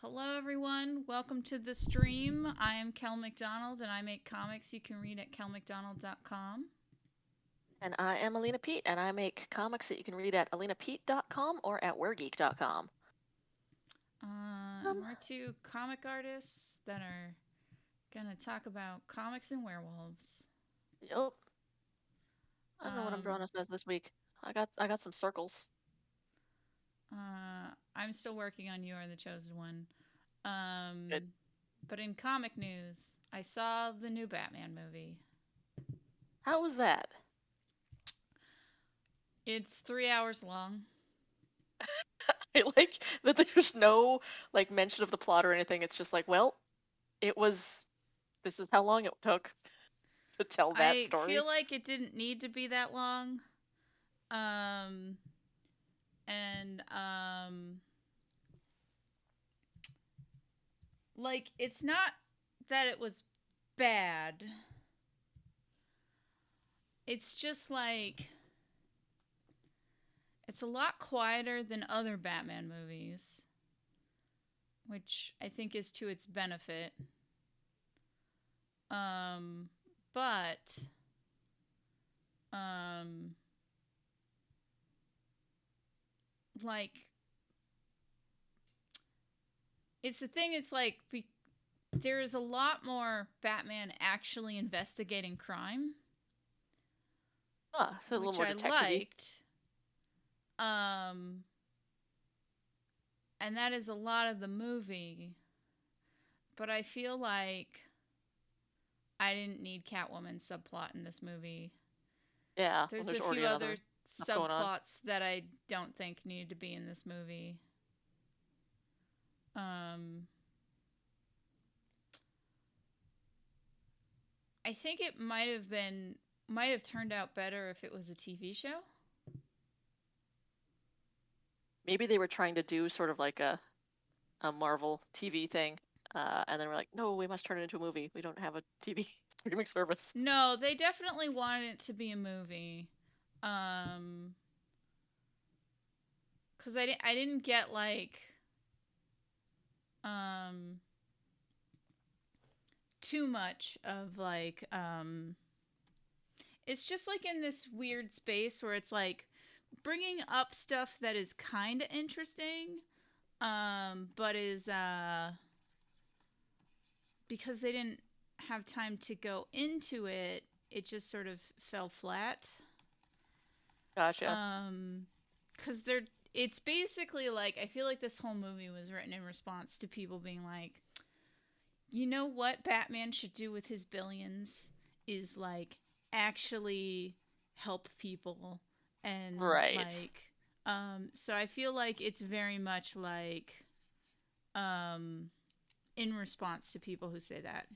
Hello, everyone. Welcome to the stream. I am Kel McDonald, and I make comics you can read at kelmcdonald.com. And I am Alina Pete, and I make comics that you can read at alinapete.com or at weregeek.com. And we're two comic artists that are going to talk about comics and werewolves. Yep. I don't know what I'm Um, drawing us as this week. I got some circles. I'm still working on You Are the Chosen One. Good. But in comic news, I saw the new Batman movie. How was that? It's 3 hours long. I like that there's no mention of the plot or anything. It's just like, well, it was this is how long it took to tell that I story. feel like it didn't need to be that long. Um, and like it's not that it was bad. It's just like it's a lot quieter than other Batman movies, which I think is to its benefit. Um but um like it's the thing it's like there is a lot more Batman actually investigating crime, Ah, so a little which more I detective-y. liked. Um and that is a lot of the movie, but I feel like I didn't need Catwoman subplot in this movie. Yeah, when There's there's a already few other another stuff going on. subplots that I don't think needed to be in this movie. Um, I think it might have turned out better if it was a TV show. Maybe they were trying to do sort of like a Marvel TV thing, and then we're like, no, we must turn it into a movie. We don't have a TV streaming service. No, they definitely wanted it to be a movie. Um, cuz I didn't get like um too much of it's just like in this weird space where it's like bringing up stuff that is kind of interesting, but is because they didn't have time to go into it, it just sort of fell flat. Gotcha. Because they're it's basically like I feel like this whole movie was written in response to people being like, you know what Batman should do with his billions is like actually help people and Right. so I feel like it's very much like um in response to people who say that.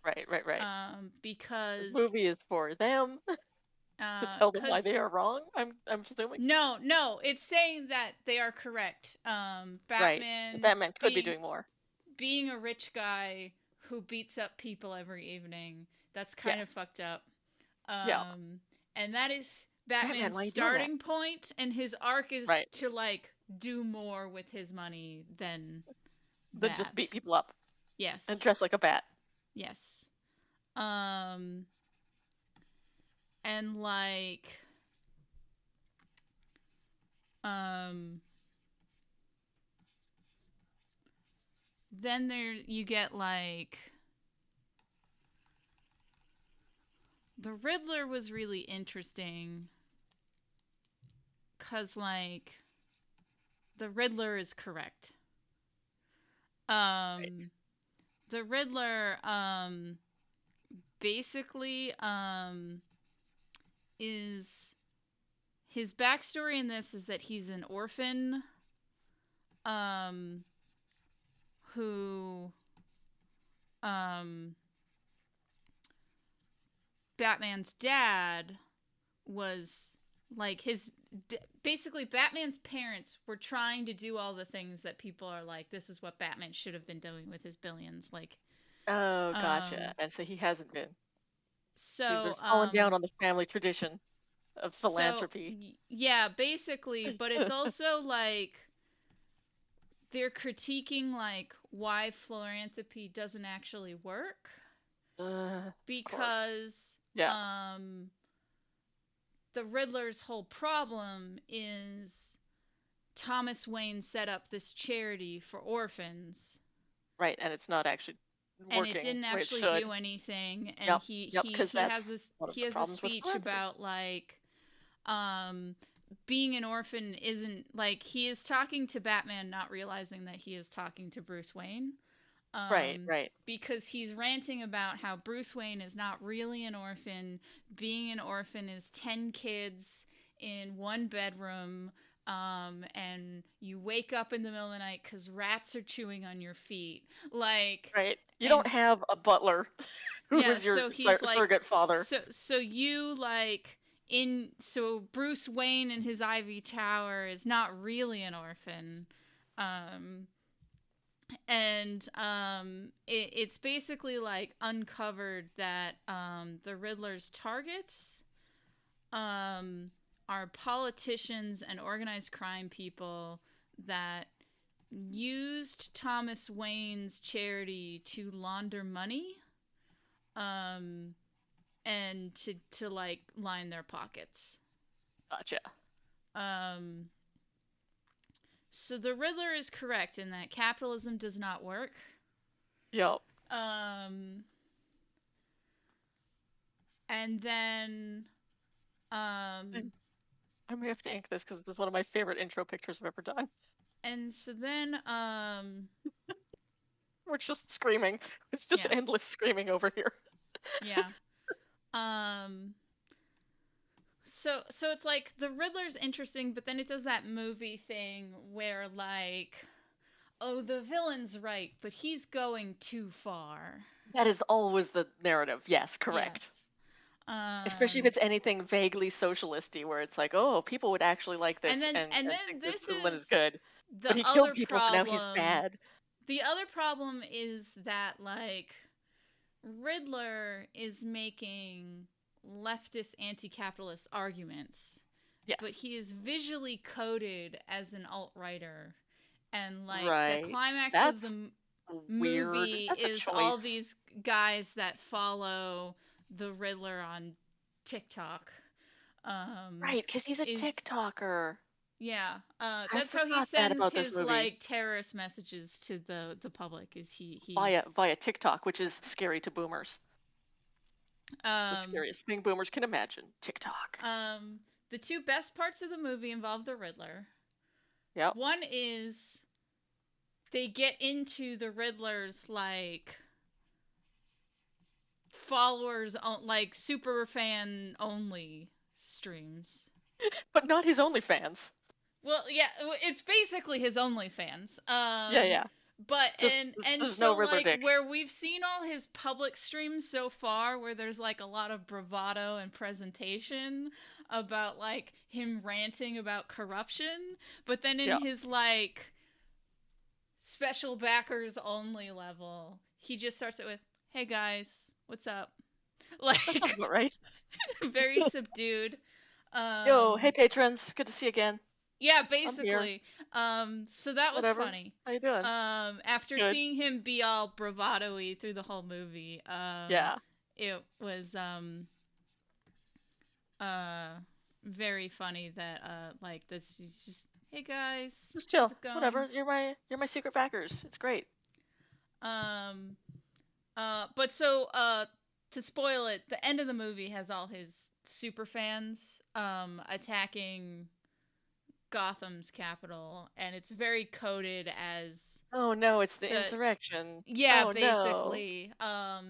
Right. This Because movie is for them to tell them why cuz they are wrong. I'm assuming. no, it's saying that they are correct. Right. Batman Batman could be doing more. being a rich guy who beats up people every evening, that's kind of Yes. fucked up. Yeah. And that is Batman, Batman's why are you doing that? starting point, and his arc is Right. to like do more with his money than Then just that. beat people up and Yes. dress like a bat. Yes. Um and like um then there you get like the Riddler was really interesting cuz like the Riddler is correct. Right. Um the Riddler basically is his backstory in this is that he's an orphan um who um Batman's dad was like his basically Batman's parents were trying to do all the things that people are like this is what Batman should have been doing with his billions like Oh, gotcha. um And so he hasn't been. He's been so falling down on the family tradition of philanthropy. yeah, basically, but it's also like they're critiquing like why philanthropy doesn't actually work Of course. because Yeah. the Riddler's whole problem is Thomas Wayne set up this charity for orphans Right, and it's not actually and it working didn't the way it actually should. do anything, and Yep. Yep, because that's one of he the has a problems with speech philanthropy. about like um being an orphan isn't like he is talking to Batman not realizing that he is talking to Bruce Wayne. Right, um, right. because he's ranting about how Bruce Wayne is not really an orphan. Being an orphan is 10 kids in one bedroom, and you wake up in the middle of the night because rats are chewing on your feet. Like, Right. You and don't have a butler who yeah, is your so he's like, surrogate father. so you like, so Bruce Wayne in his Ivy Tower is not really an orphan. Um, and it's basically like uncovered that the Riddler's targets um, are politicians and organized crime people that used Thomas Wayne's charity to launder money um, and to like line their pockets. Gotcha. Um, so the Riddler is correct in that capitalism does not work. Yep. Um, and then I may have to ink this because this is one of my favorite intro pictures I've ever done. and so then We're just screaming. It's just yeah, endless screaming over here. yeah. um so it's like the Riddler's interesting, but then it does that movie thing where like, oh, the villain's right, but he's going too far. That is always the narrative. Yes, Yes. correct. Especially if it's anything vaguely socialisty, where it's like, oh, people would actually like And this then and think this this villain is is good. But the he killed other people, so now he's problem. bad. The other problem is that like Riddler is making leftist anti-capitalist arguments, but Yes. he is visually coded as an alt-righter, and like the Right. climax of the That's weird. movie That's a is all choice. these guys that follow the Riddler on TikTok. Right, because he's a Is TikToker. Yeah, I that's how he forgot that sends about this his movie. like terrorist messages to the public. Is he Via TikTok, which is scary to boomers. The um scariest thing boomers can imagine. TikTok. um the two best parts of the movie involve the Riddler. Yep. One is they get into the Riddler's like followers like super fan only streams. But not his OnlyFans. Well, yeah, it's basically his OnlyFans. Yeah, yeah. But Just and there's no so Riddler like dick. where we've seen all his public streams so far, where there's like a lot of bravado and presentation about like him ranting about corruption, but then in Yeah. his like special backers only level, he just starts it with, "Hey guys, what's up?" That sounds Like about right. very subdued. Yo, hey Um patrons, good to see you again. Yeah, I'm here. basically. So that was Whatever. funny. How you doing? After Good. seeing him be all bravado-y through the whole movie, Yeah. it was uh very funny that like this is just, hey guys, Just how's chill. it going? Whatever. You're my secret backers. It's great. Um but so to spoil it, the end of the movie has all his super fans attacking Gotham's capital, and it's very coded as Oh no, it's the the insurrection. yeah, Oh no. basically.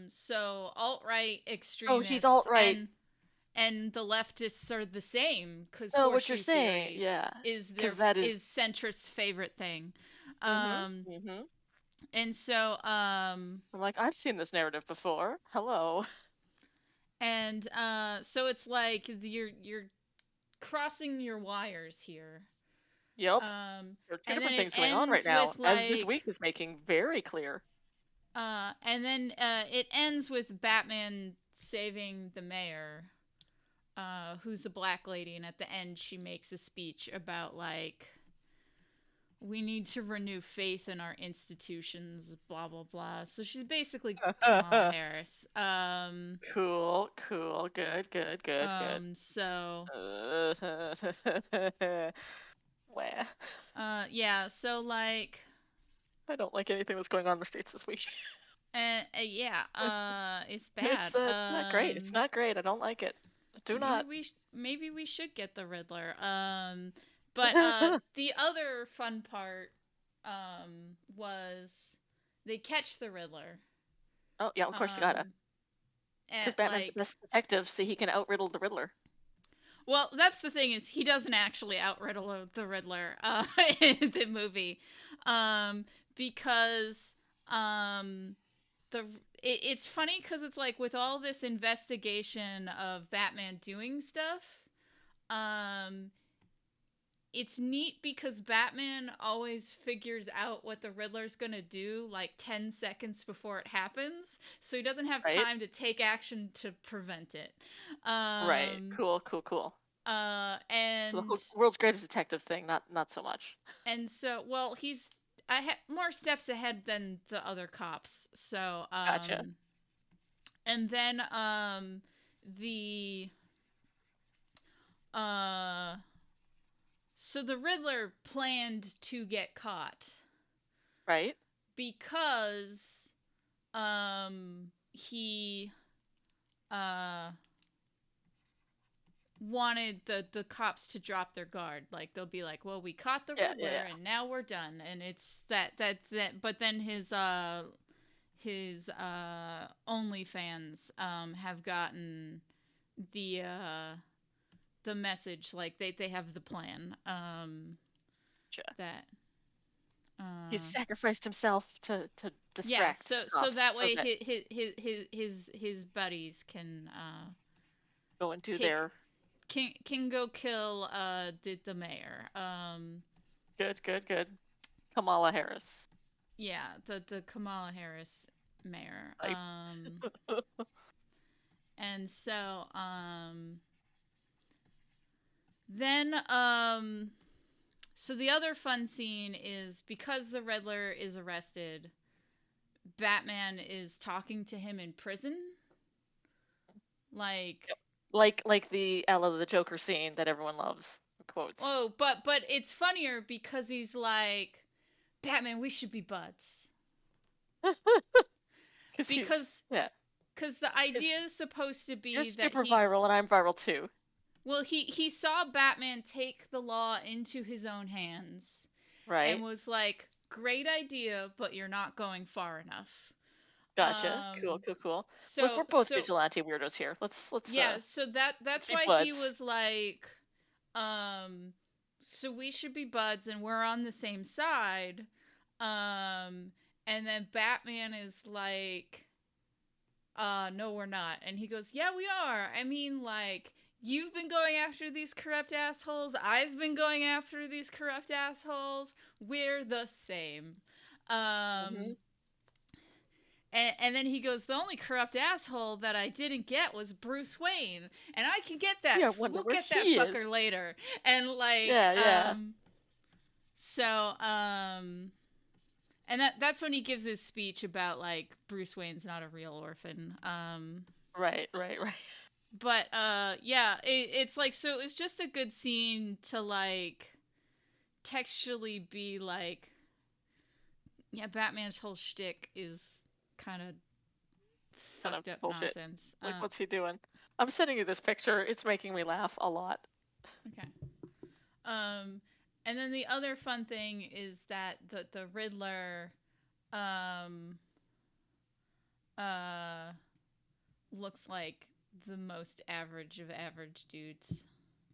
So alt-right Oh, he's extremists alt-right. and the leftists are the same because Oh, what you're horseshoe saying. theory Yeah. is Because that is. is centrist favorite thing. Mm-hmm. Um Mm-hmm. and so I'm like, I've seen this narrative before. Hello. so it's like you're crossing your wires here. Yep. Um There are two and then different it things going on right ends now, with as this like week is making very clear. it ends with Batman saving the mayor, who's a black lady, and at the end she makes a speech about like we need to renew faith in our institutions, blah blah blah. So she's basically Kamala Harris. Cool, cool, good, good, good, good. So Wah. yeah, so like I don't like anything that's going on in the States this week. yeah, it's It's bad. not great. It's not great. I don't like it. Do Maybe not. maybe we should get the Riddler. But the other fun part was they catch the Riddler. Oh, yeah, of course you gotta. Um Because at Batman's the like best detective, so he can outriddle the Riddler. well, that's the thing is he doesn't actually outriddle the Riddler in the movie. Because the it's funny because it's like with all this investigation of Batman doing stuff, um it's neat because Batman always figures out what the Riddler's gonna do like 10 seconds before it happens, so he doesn't have Right? time to take action to prevent it. Right. Cool, cool, cool. So the And whole world's greatest detective thing, not so much. so well he's more steps ahead than the other cops. So Gotcha. and then the uh so the Riddler planned to get caught Right? because he uh wanted the cops to drop their guard. Like they'll be like, well, we caught the Yeah, yeah, Riddler yeah. and now we're done. And it's that but then his OnlyFans have gotten the message, like they have the plan Gotcha. that He sacrificed himself to yeah, distract the so cops that so way that his buddies can go and do take their can go kill the mayor. good, good, good. Kamala Harris. Yeah, the Kamala Harris mayor. Like And so then so the other fun scene is because the Riddler is arrested, Batman is talking to him in prison. Like like the Ella the Joker scene that everyone loves. Quotes. oh, but it's funnier because he's like, Batman, we should be buds. He's Because yeah. the idea is supposed to You're be that super viral and I'm viral too. well, he saw Batman take the law into his own hands and Right? was like, great idea, but you're not going far enough. Gotcha. Cool, cool, cool. Look, we're So both vigilante weirdos here. Let's yeah, so let's that's be why he buds. was like, so we should be buds and we're on the same side. And then Batman is like, no, we're not. And he goes, yeah, we are. I mean, like, you've been going after these corrupt assholes. I've been going after these corrupt assholes. We're the same. Mm-hmm. And then he goes, the only corrupt asshole that I didn't get was Bruce Wayne, and I can get that. Yeah, wonder We'll where get that he fucker is. later. And like, Yeah, yeah. so and that's when he gives his speech about like Bruce Wayne's not a real orphan. Right, right, right. But yeah, it's like, so it's just a good scene to like textually be like, yeah, Batman's whole shtick is kind of Kind of fucked up bullshit. nonsense. Like, what's he doing? I'm sending you this picture. It's making me laugh a lot. Okay. And then the other fun thing is that the Riddler, looks like the most average of average dudes.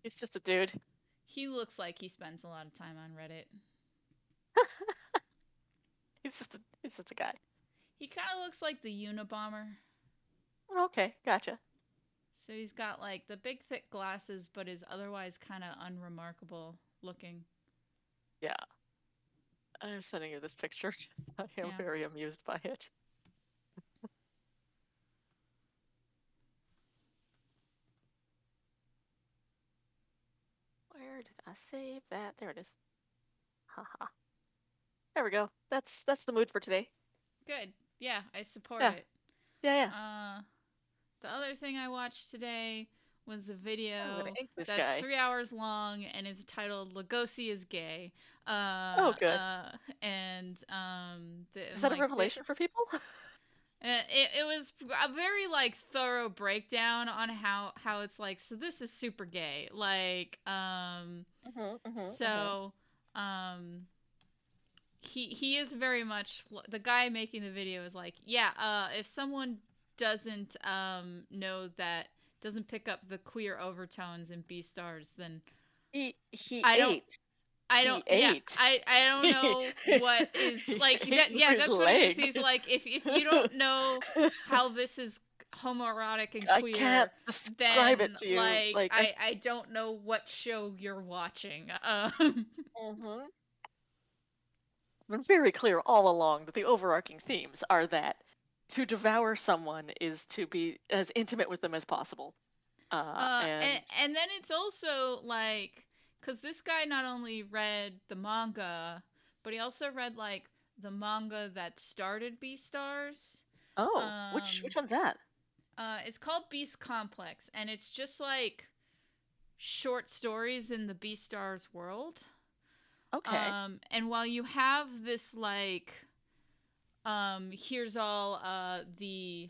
He's just a dude. He looks like he spends a lot of time on Reddit. He's just a guy. He kind of looks like the Unabomber. Okay, gotcha. So he's got like the big thick glasses, but is otherwise kind of unremarkable looking. Yeah. I'm sending you this picture. I am very amused by it. Where did I save that? There it is. Haha. There we go. That's the mood for today. Good. Yeah, I support Yeah. it. Yeah, yeah. The other thing I watched today was a I'm gonna video ink this that's guy. 3 hours long and is titled "Lugosi is gay." Oh, good. And Is that a like revelation for people? it was a very like thorough breakdown on how it's like, so this is super gay, like Mm-hmm. so um he is very much the guy making the video is like, yeah, if someone doesn't know that, doesn't pick up the queer overtones in Beastars, then He I don't ate. I don't He yeah, ate. I don't know what is He like ate that. Yeah, Louis' that's what it is. leg. He's like, if you don't know how this is homoerotic and I can't queer, describe it then to you. like Like, I don't know what show you're watching. mhm. It's been very clear all along that the overarching themes are that to devour someone is to be as intimate with them as possible. And And then it's also like, because this guy not only read the manga, but he also read like the manga that started Beastars. oh, which Um, one's that? it's called Beast Complex, and it's just like short stories in the Beastars world. Okay. And while you have this like, here's all the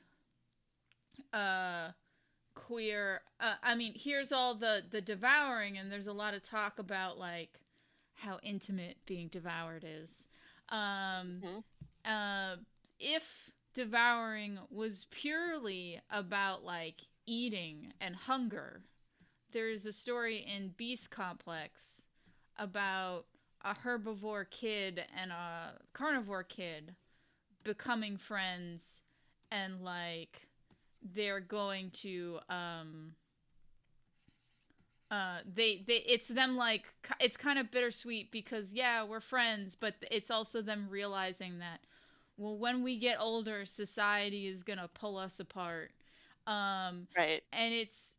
uh queer, I mean, here's all the devouring, and there's a lot of talk about like how intimate being devoured is. um Hmm. uh if devouring was purely about like eating and hunger, there's a story in Beast Complex about a herbivore kid and a carnivore kid becoming friends, and like they're going to they it's them like, it's kind of bittersweet because yeah, we're friends, but it's also them realizing that, well, when we get older, society is gonna pull us apart. um Right. and it's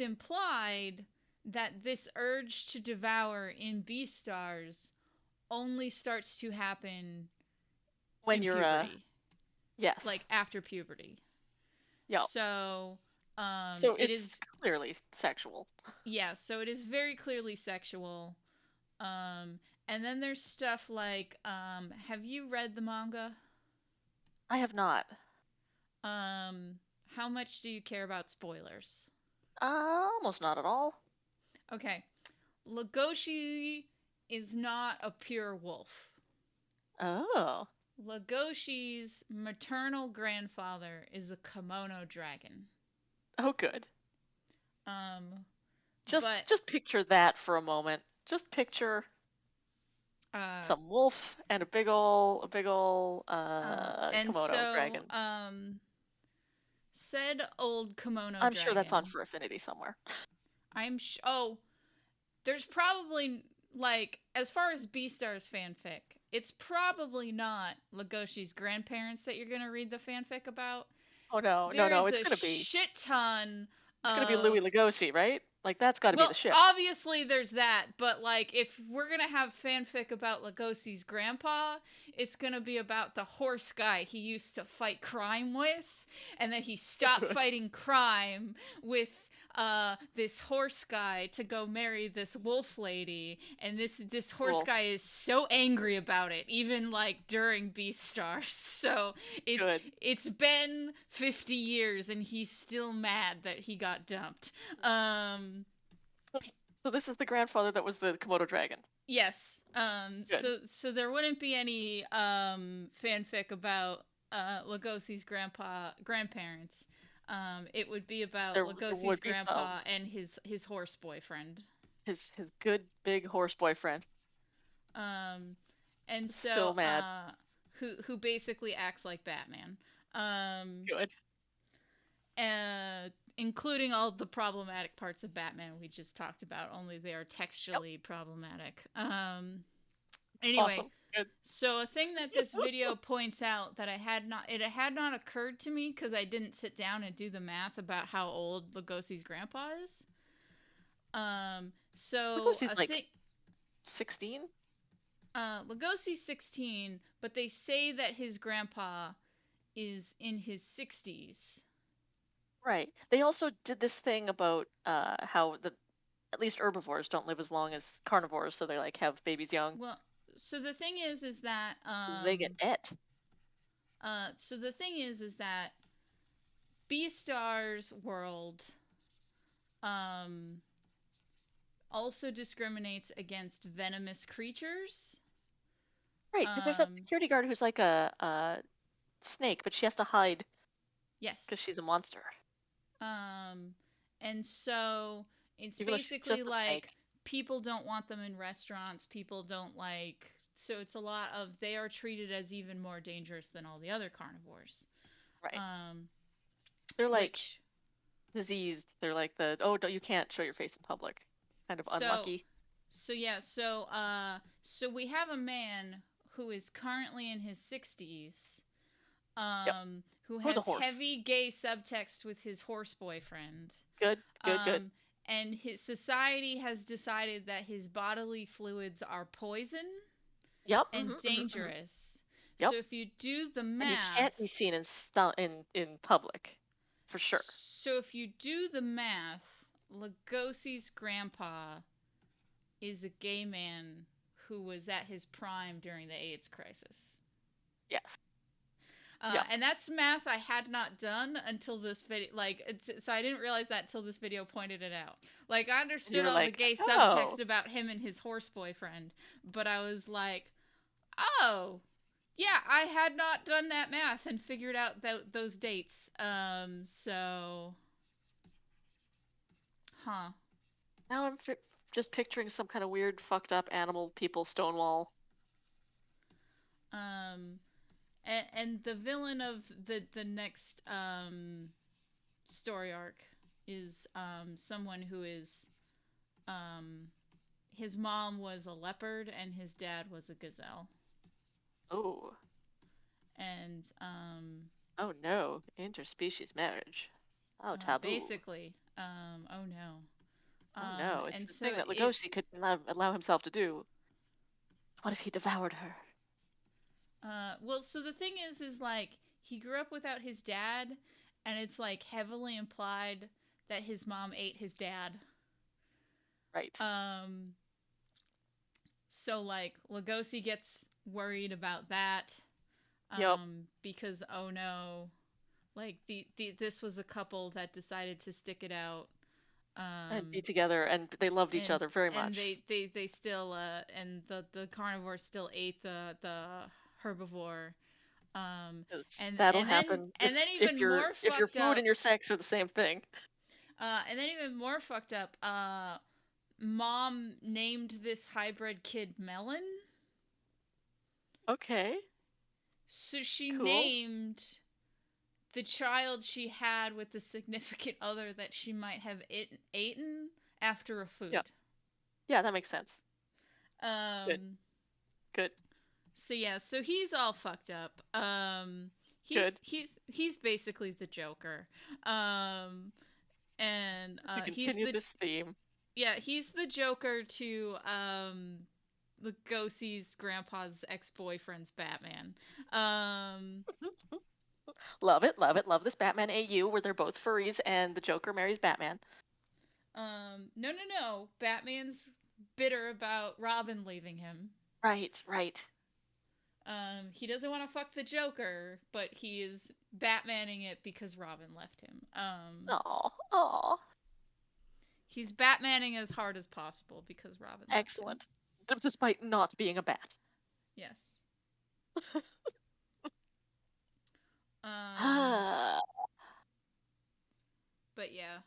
implied that this urge to devour in Beastars only starts to happen When in you're puberty, like yes. after puberty. Yeah. So So it it's is, clearly sexual. yeah, so it is very clearly sexual. um and then there's stuff like, have you read the manga? I have not. um how much do you care about spoilers? Almost not at all. Okay. Legoshi is not a pure wolf. Oh. Legoshi's maternal grandfather is a kimono dragon. Oh, good. Um, Just but just picture that for a moment. Just picture uh, some wolf and a big ol and Komodo so dragon. said old kimono I'm sure that's on dragon. for Affinity somewhere. Oh, there's probably, like, as far as Beastars fanfic, it's probably not Legoshi's grandparents that you're gonna read the fanfic about. Oh no, no, There no, is a shit ton it's gonna be Louis of, Lugosi, right? Like that's got to be the well, ship. obviously there's that, but like if we're gonna have fanfic about Legosi's grandpa, it's gonna be about the horse guy he used to fight crime with, and that he stopped Good. fighting crime with this horse guy to go marry this wolf lady, and this horse Cool. guy is so angry about it, even like during Beastars. So it's Good. it's been 50 years and he's still mad that he got dumped. um So this is the grandfather that was the Komodo dragon. Yes. Good. So there wouldn't be any fanfic about Legosi's grandparents. It would be about There Legosi's would be grandpa some. and his horse boyfriend. His good big horse boyfriend. Um, and Still so mad. who basically acts like Batman. Um, Good. Including all the problematic parts of Batman we just talked about, only they are Yep. textually problematic. Anyway, Awesome. Good. so a thing that this video points out that it had not occurred to me because I didn't sit down and do the math about how old Lugosi's grandpa is. So Lugosi's a like thing 16. Lugosi's 16, but they say that his grandpa is in his 60s. Right. They also did this thing about how the at least herbivores don't live as long as carnivores, so they like have babies young Well, so the thing is that because they get et. so the thing is that Beastar's world um also discriminates against venomous creatures. Right, because there's that Um security guard who's like a snake, but she has to hide because yes. she's a monster, Um and so it's even though she's basically just a like snake. people don't want them in restaurants, people don't like, so it's a lot of they are treated as even more dangerous than all the other carnivores. Right. Um They're like which diseased. They're like the oh, don't, you can't show your face in public. Kind of so unlucky. so we have a man who is currently in his 60s, Yep. who Who's a has horse? heavy gay subtext with his horse boyfriend. Good, good, good. Um, and his society has decided that his bodily fluids are poison Yep. and dangerous. Yep. So if you do the And he can't be math, seen in public, for sure. so if you do the math, Lugosi's grandpa is a gay man who was at his prime during the AIDS crisis. Yes. Yep. And that's math I had not done until this video. So I didn't realize that till this video pointed it out. Like, I understood You're all the like, gay oh, subtext about him and his horse boyfriend, but I was like, oh, yeah, I had not done that math and figured out those dates. So, huh. now I'm just picturing some kind of weird, fucked up animal people Stonewall. Um, and the villain of the next story arc is someone who is um his mom was a leopard and his dad was a gazelle. Oh, And oh no, interspecies marriage. Oh, taboo. basically oh no. Oh no, it's And the so thing that it Legoshi could allow himself to do. What if he devoured her? well, so the thing is like he grew up without his dad, and it's like heavily implied that his mom ate his dad. Right. um so like Lugosi gets worried about that, Yep. because oh no, like the this was a couple that decided to stick it out, And be um together, and they loved each and other very and much. they still and the carnivore still ate the herbivore, um 'Cause that'll happen and then if even more your fucked food up, and your sex are the same thing. and then even more fucked up, mom named this hybrid kid Melon. Okay, So she cool. named the child she had with the significant other that she might have eaten after a Yeah, food. yeah, that makes sense. Good, Um. good, So yeah. So he's all fucked up. good. He's basically the Joker. Um. And Just to he's continue the this theme. yeah he's the Joker to Lugosi's grandpa's ex boyfriend's Batman. Um. Love it, love it, love this Batman AU where they're both furries and the Joker marries Batman. No. Batman's bitter about Robin leaving him. Right, right. He doesn't want to fuck the Joker, but he is Batmaning it because Robin left him. Oh, oh, He's Batmaning as hard as possible because Robin left him. excellent. Despite not being a bat. Yes. Um, Ah. but yeah.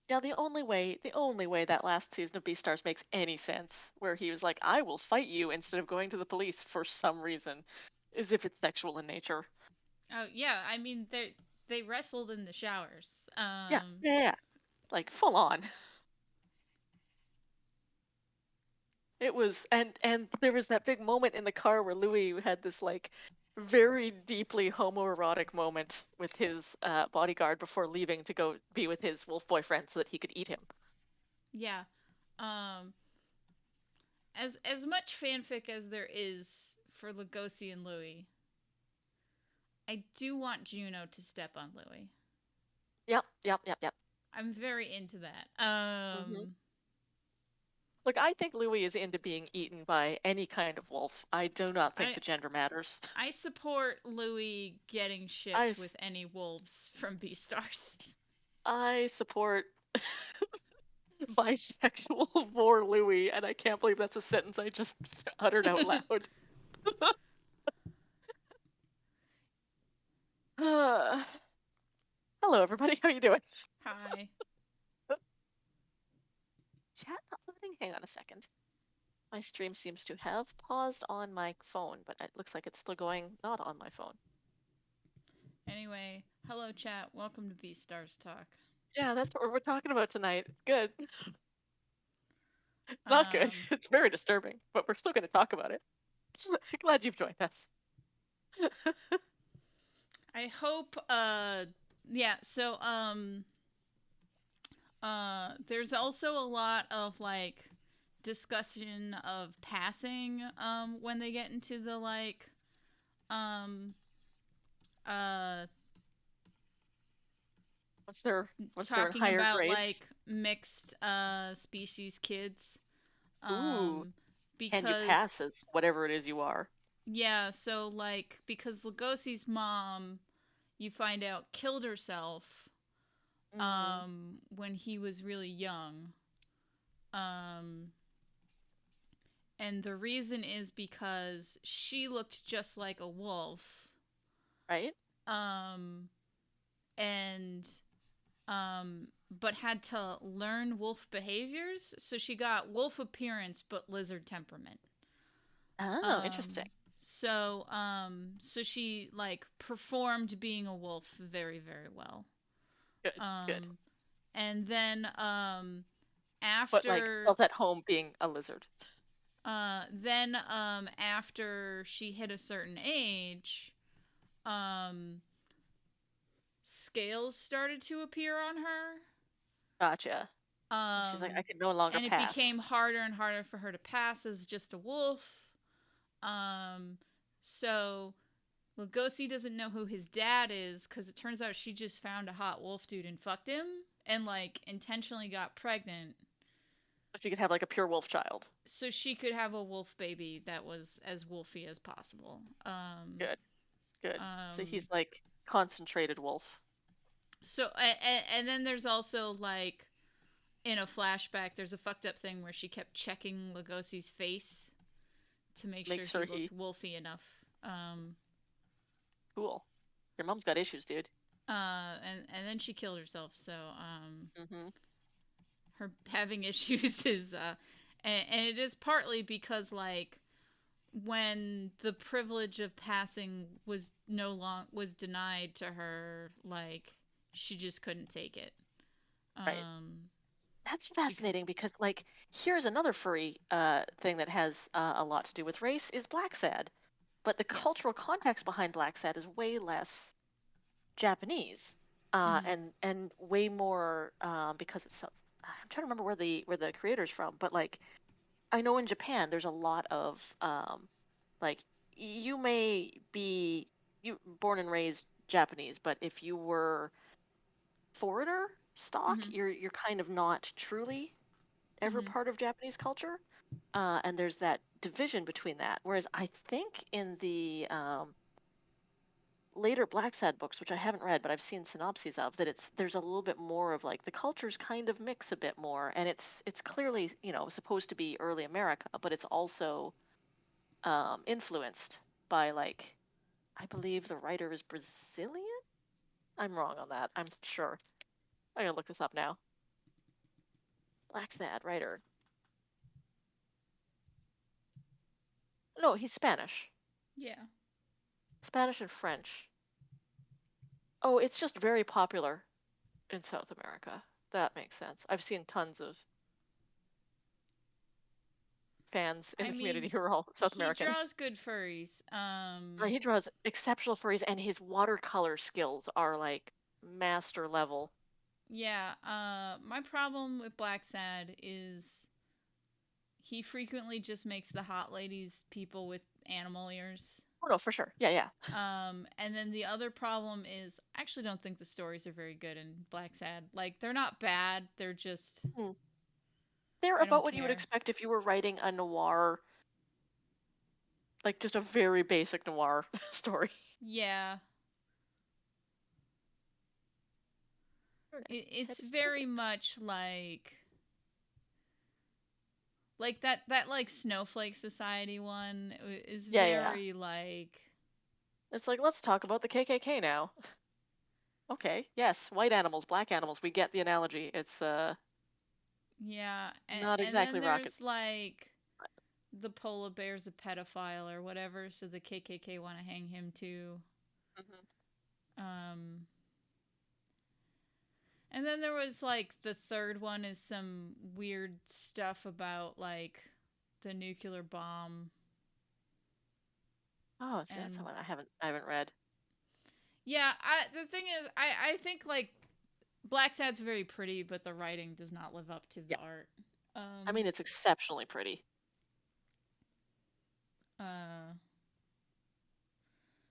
Yeah, the only way that last season of Beastars makes any sense, where he was like, "I will fight you" instead of going to the police for some reason, is if it's sexual in nature. Oh yeah. I mean, they wrestled in the showers. Yeah, yeah, yeah. Like full on. It was, and there was that big moment in the car where Louis had this like very deeply homoerotic moment with his bodyguard before leaving to go be with his wolf boyfriend so that he could eat him. Yeah. Um, as much fanfic as there is for Lugosi and Louis, I do want Juno to step on Louis. Yep, yep, yep, yep. I'm very into that. Hmm. Look, I think Louis is into being eaten by any kind of wolf. I do not think I the gender matters. I support Louis getting I, shipped with s- any wolves from Beastars. I support bisexual for Louis, and I can't believe that's a sentence I just uttered out loud. Hello, everybody. How you doing? Hi. Chat not loading? Hang on a second. My stream seems to have paused on my phone, but it looks like it's still going not on my phone. Anyway, hello chat. Welcome to Beastars Talk. Yeah, that's what we're talking about tonight. Good. Not good. Um, It's very disturbing, but we're still going to talk about it. Glad you've joined us. I hope. Yeah. So there's also a lot of like discussion of passing when they get into the like um uh What's their talking higher about grades? like mixed species kids Ooh, um can you because pass as whatever it is you are? yeah, so like because Lugosi's mom, you find out, killed herself Mm, when he was really young. Um and the reason is because she looked just like a wolf. right? Um and but had to learn wolf behaviors, so she got wolf appearance but lizard temperament. Oh, interesting. Um so she like performed being a wolf very very well. Good, good. Um and then But like after felt at home being a lizard. after she hit a certain age, um scales started to appear on her. Gotcha. And she's like, I Um can no longer and it pass. became harder and harder for her to pass as just a wolf. Um so Lugosi doesn't know who his dad is because it turns out she just found a hot wolf dude and fucked him and like intentionally got pregnant If you could have like a pure wolf child. so she could have a wolf baby that was as wolfy as possible. Good, good. So Um, he's like concentrated wolf. and then there's also like in a flashback, there's a fucked up thing where she kept checking Lugosi's face to make Make sure sure he looked he wolfy enough. Um, cool. Your mom's got issues, dude. and then she killed herself. So Mm-hmm. her having issues is and it is partly because like when the privilege of passing was no long was denied to her, like she just couldn't take it. Right. um That's she could fascinating because like here's another furry thing that has a lot to do with race is Black Sad. But the yes. cultural context behind Black Sad is way less Japanese, Mm-hmm. and way more because it's so. I'm trying to remember where the creator's from, but like I know in Japan there's a lot of like you may be you born and raised Japanese, but if you were foreigner stock, Mm-hmm. you're kind of not truly ever Mm-hmm. part of Japanese culture, and there's that division between that. Whereas I think in the later Black Sad books, which I haven't read, but I've seen synopses of, that there's a little bit more of like the cultures kind of mix a bit more, and it's clearly supposed to be early America, but it's also influenced by like I believe the writer is Brazilian. I'm wrong on that. I'm sure. I gotta look this up now. Black Sad writer. No, he's Spanish. Yeah. Spanish and French. Oh, it's just very popular in South America. That makes sense. I've seen tons of fans in I the community mean, who are all South he American. draws good furries. He draws exceptional furries, and his watercolor skills are like master level. Yeah. My problem with Black Sad is he frequently just makes the hot ladies people with animal ears. Oh no, for sure. Yeah, yeah. And then the other problem is I actually don't think the stories are very good in Black Sad. Like they're not bad, they're just Hmm. They're I don't about what you would care. expect if you were writing a noir, like just a very basic noir story. Yeah. Head It's is very tilted. much like that like Snowflake Society one is Yeah, yeah. very like It's like, let's talk about the KKK now. Okay, yes, white animals, black animals. We get the analogy. It's yeah, not and then exactly rocket. there's like the polar bear's a pedophile or whatever, so the KKK want to hang him too. Mhm. Um, and then there was like the third one is some weird stuff about like the nuclear bomb Oh, see, that's the and one I haven't read. yeah, the thing is I think like Black Sad's very pretty, but the writing does not live up to the Yeah, art. I Um, mean it's exceptionally pretty. uh,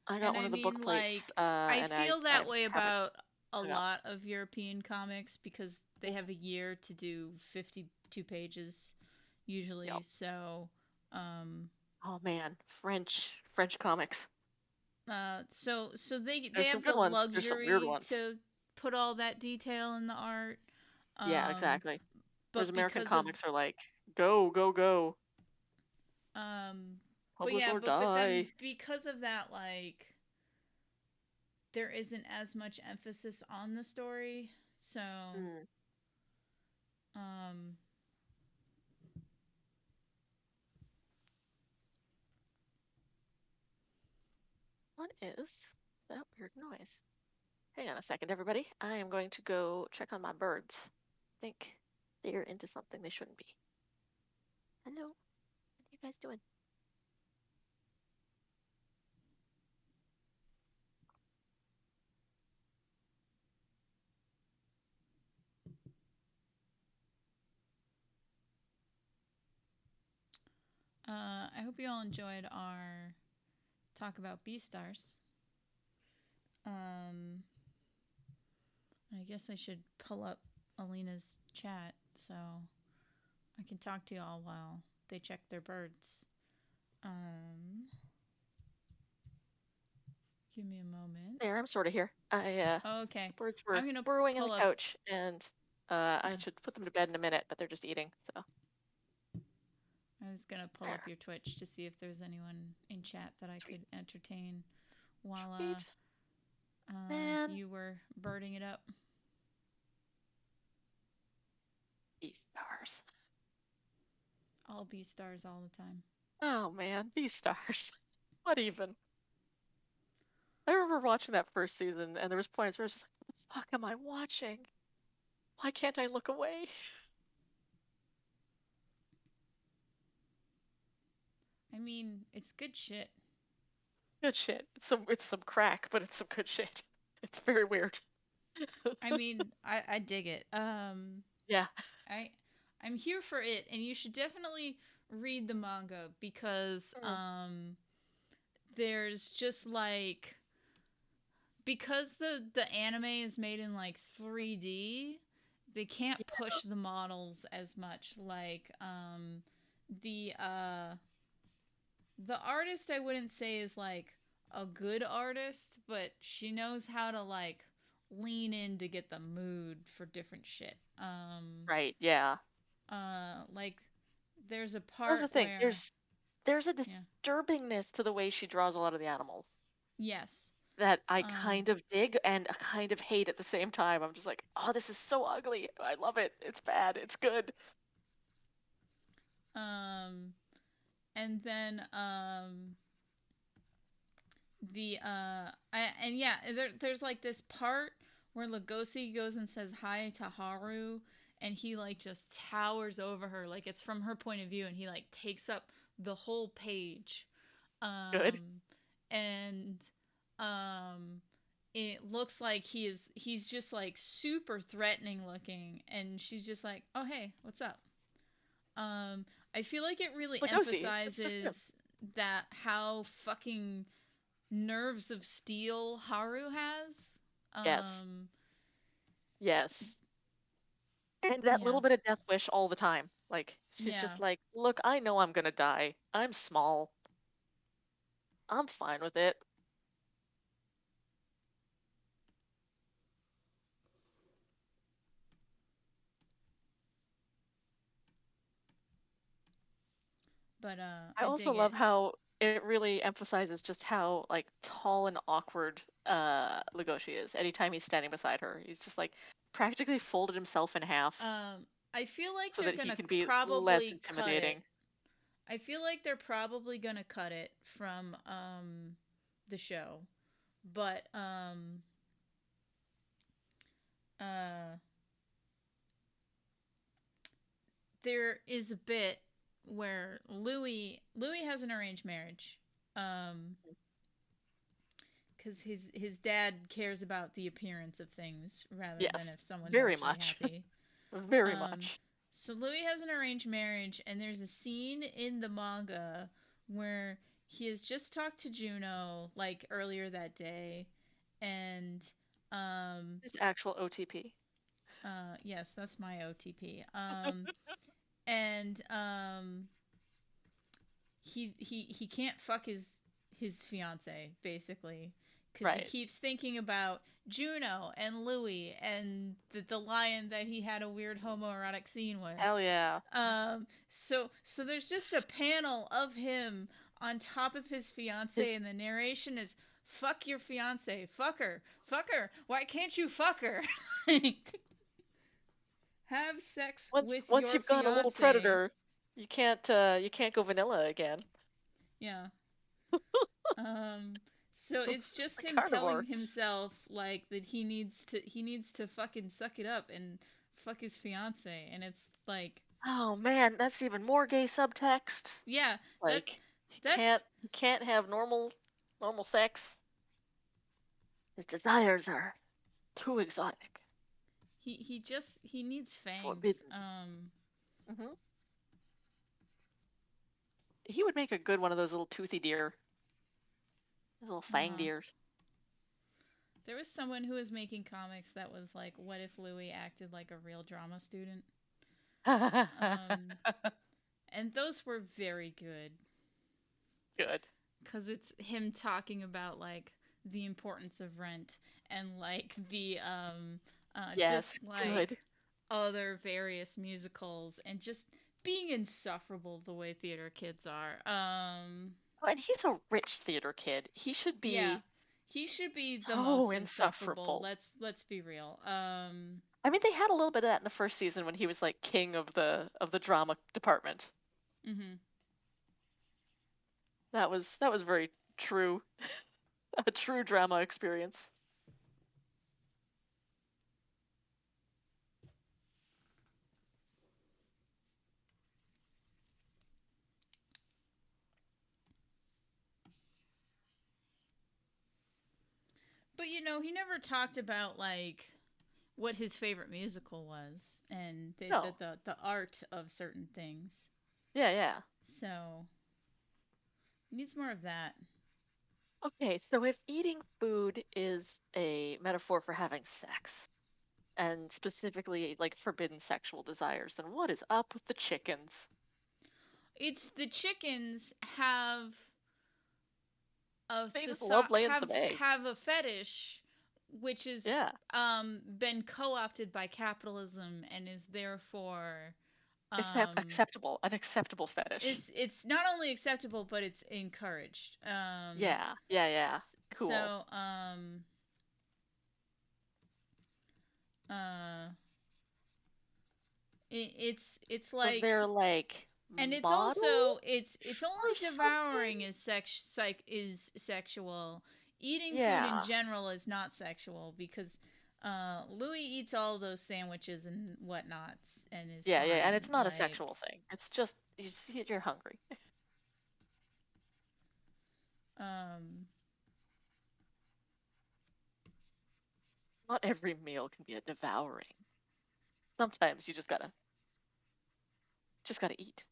I got and one I of the book mean plates, like I and I feel that I way have it about a hung up. lot of European comics because they have a year to do 52 pages Yep. usually. So, um, Oh man, French comics. so they There's some have good the ones. There's some weird luxury ones. to put all that detail in the art. Yeah, Um, exactly. Whereas but American because of comics are like, go, go, go, um, but publish yeah, or but then die. because of that, like there isn't as much emphasis on the story. So, Hmm. um, What is that weird noise? Hang on a second, everybody. I am going to go check on my birds. I think they're into something they shouldn't be. Hello, what are you guys doing? I hope you all enjoyed our talk about Beastars. Um, I guess I should pull up Alina's chat so I can talk to y'all while they check their birds. Um, give me a moment. There, I'm sort of here. Oh, okay, The birds I'm were gonna burrowing in the pull up. couch, and I Yeah, should put them to bed in a minute, but they're just eating. So I was gonna pull there, up your Twitch to see if there's anyone in chat that I sweet, could entertain while sweet man. you were birding it up. These stars. All Beastars all the time. Oh man, these stars. What even? I remember watching that first season, and there was points where I was just like, "What the fuck am I watching? Why can't I look away?" I mean, it's good shit. Good shit. It's some crack, but it's some good shit. It's very weird. I mean, I dig it. Yeah. I I'm here for it, and you should definitely read the manga because Mm. there's just like because the anime is made in like 3D, they can't push the models as much. Like the uh the artist I wouldn't say is like a good artist, but she knows how to like lean in to get the mood for different shit. Right. Yeah. Like there's a That's the part thing. where There's a yeah, disturbingness to the way she draws a lot of the animals yes. that I Um kind of dig and kind of hate at the same time. I'm just like, oh, this is so ugly. I love it. It's bad. It's good. um and then and yeah, there's like this part where Legosi goes and says hi to Haru and he like just towers over her like it's from her point of view and he like takes up the whole page. Good. Um and um it looks like he's just like super threatening looking and she's just like, "Oh, hey, what's up?" I feel like it really Lugosi. It's just him. emphasizes that how fucking nerves of steel Haru has. Yes. Um, Yes. And that yeah, little bit of death wish all the time. Like, she's yeah. just like, look, I know I'm gonna die. I'm small. I'm fine with it. But I I also dig love it. how it really emphasizes just how like tall and awkward Legoshi is. Anytime he's standing beside her, he's just like practically folded himself in half I feel like so they're that he gonna can be less probably cut it. intimidating. I feel like they're probably gonna cut it from the show, but uh there is a bit where Louis has an arranged marriage. Um because his dad cares about the appearance of things rather than if Yes, someone's very actually much. happy. Very Um, much. so Louis has an arranged marriage, and there's a scene in the manga where he has just talked to Juno like earlier that day, and um, His actual OTP. yes, that's my OTP. And he can't fuck his fiance basically because he Right. keeps thinking about Juno and Louis and the lion that he had a weird homoerotic scene with. Hell yeah. So there's just a panel of him on top of his fiance, His and the narration is "Fuck your fiance, fuck her. Why can't you fuck her? Have sex with once your you've gone a little fiance." predator, you can't go vanilla again. Yeah. Um, so it's just The him telling carnivore. himself like that he needs to fucking suck it up and fuck his fiance, and it's like, Oh man, that's even more gay subtext. yeah, that Like that's he can't have normal sex. His desires are too exotic, he needs fangs. forbidden. Hmm. He would make a good one of those little toothy deer, those little fang Uh, deers. there was someone who was making comics that was like, what if Louis acted like a real drama student? Um, and those were very good Good. because it's him talking about like the importance of rent and like the Yes, just like good. other various musicals and just being insufferable the way theater kids are. Oh, and he's a rich theater kid. He should Yeah, be he should be the so most insufferable. insufferable. Let's be real. I mean, they had a little bit of that in the first season when he was like king of the drama department. Mm-hmm. That was very true, a true drama experience. But he never talked about like what his favorite musical was and No, the art of certain things. yeah, yeah. So needs more of that. Okay, so if eating food is a metaphor for having sex, and specifically like forbidden sexual desires, then what is up with the chickens? It's the chickens have They just love laying some eggs. have a fetish which is Yeah, been co-opted by capitalism and is therefore an acceptable fetish. it's not only acceptable but it's encouraged. Yeah, yeah, yeah. Cool. So uh it's So like, they're like and it's models also it's or only devouring something? is sexual. Eating food in Yeah. general is not sexual because Louis eats all those sandwiches and whatnots and is Yeah, yeah, and fine. it's not a Like, sexual thing. It's just you're hungry. um, Not every meal can be a devouring. Sometimes you just gotta Just gotta eat.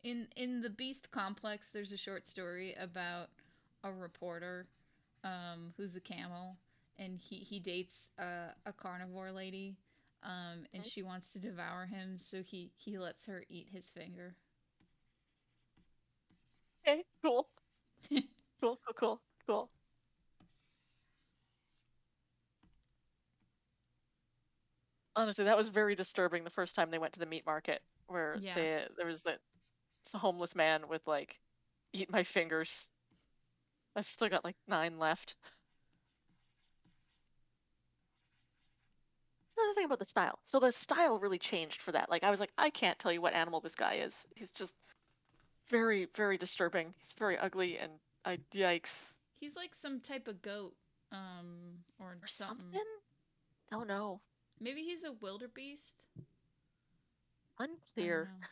In the Beast Complex, there's a short story about a reporter who's a camel, and he dates a carnivore lady, and Mhm. she wants to devour him, so he lets her eat his finger. Okay, cool. Cool, cool, cool, cool. Honestly, that was very disturbing the first time they went to the meat market, where Yeah. there was that homeless man with like, eat my fingers. I've still got like 9 left. Another thing about the style. So the style really changed for that. Like I was like, I can't tell you what animal this guy is. He's just very, very disturbing. He's very ugly, and I yikes. He's like some type of goat, or Or something. something? Don't know. Maybe he's a wildebeest. I don't Unclear. know.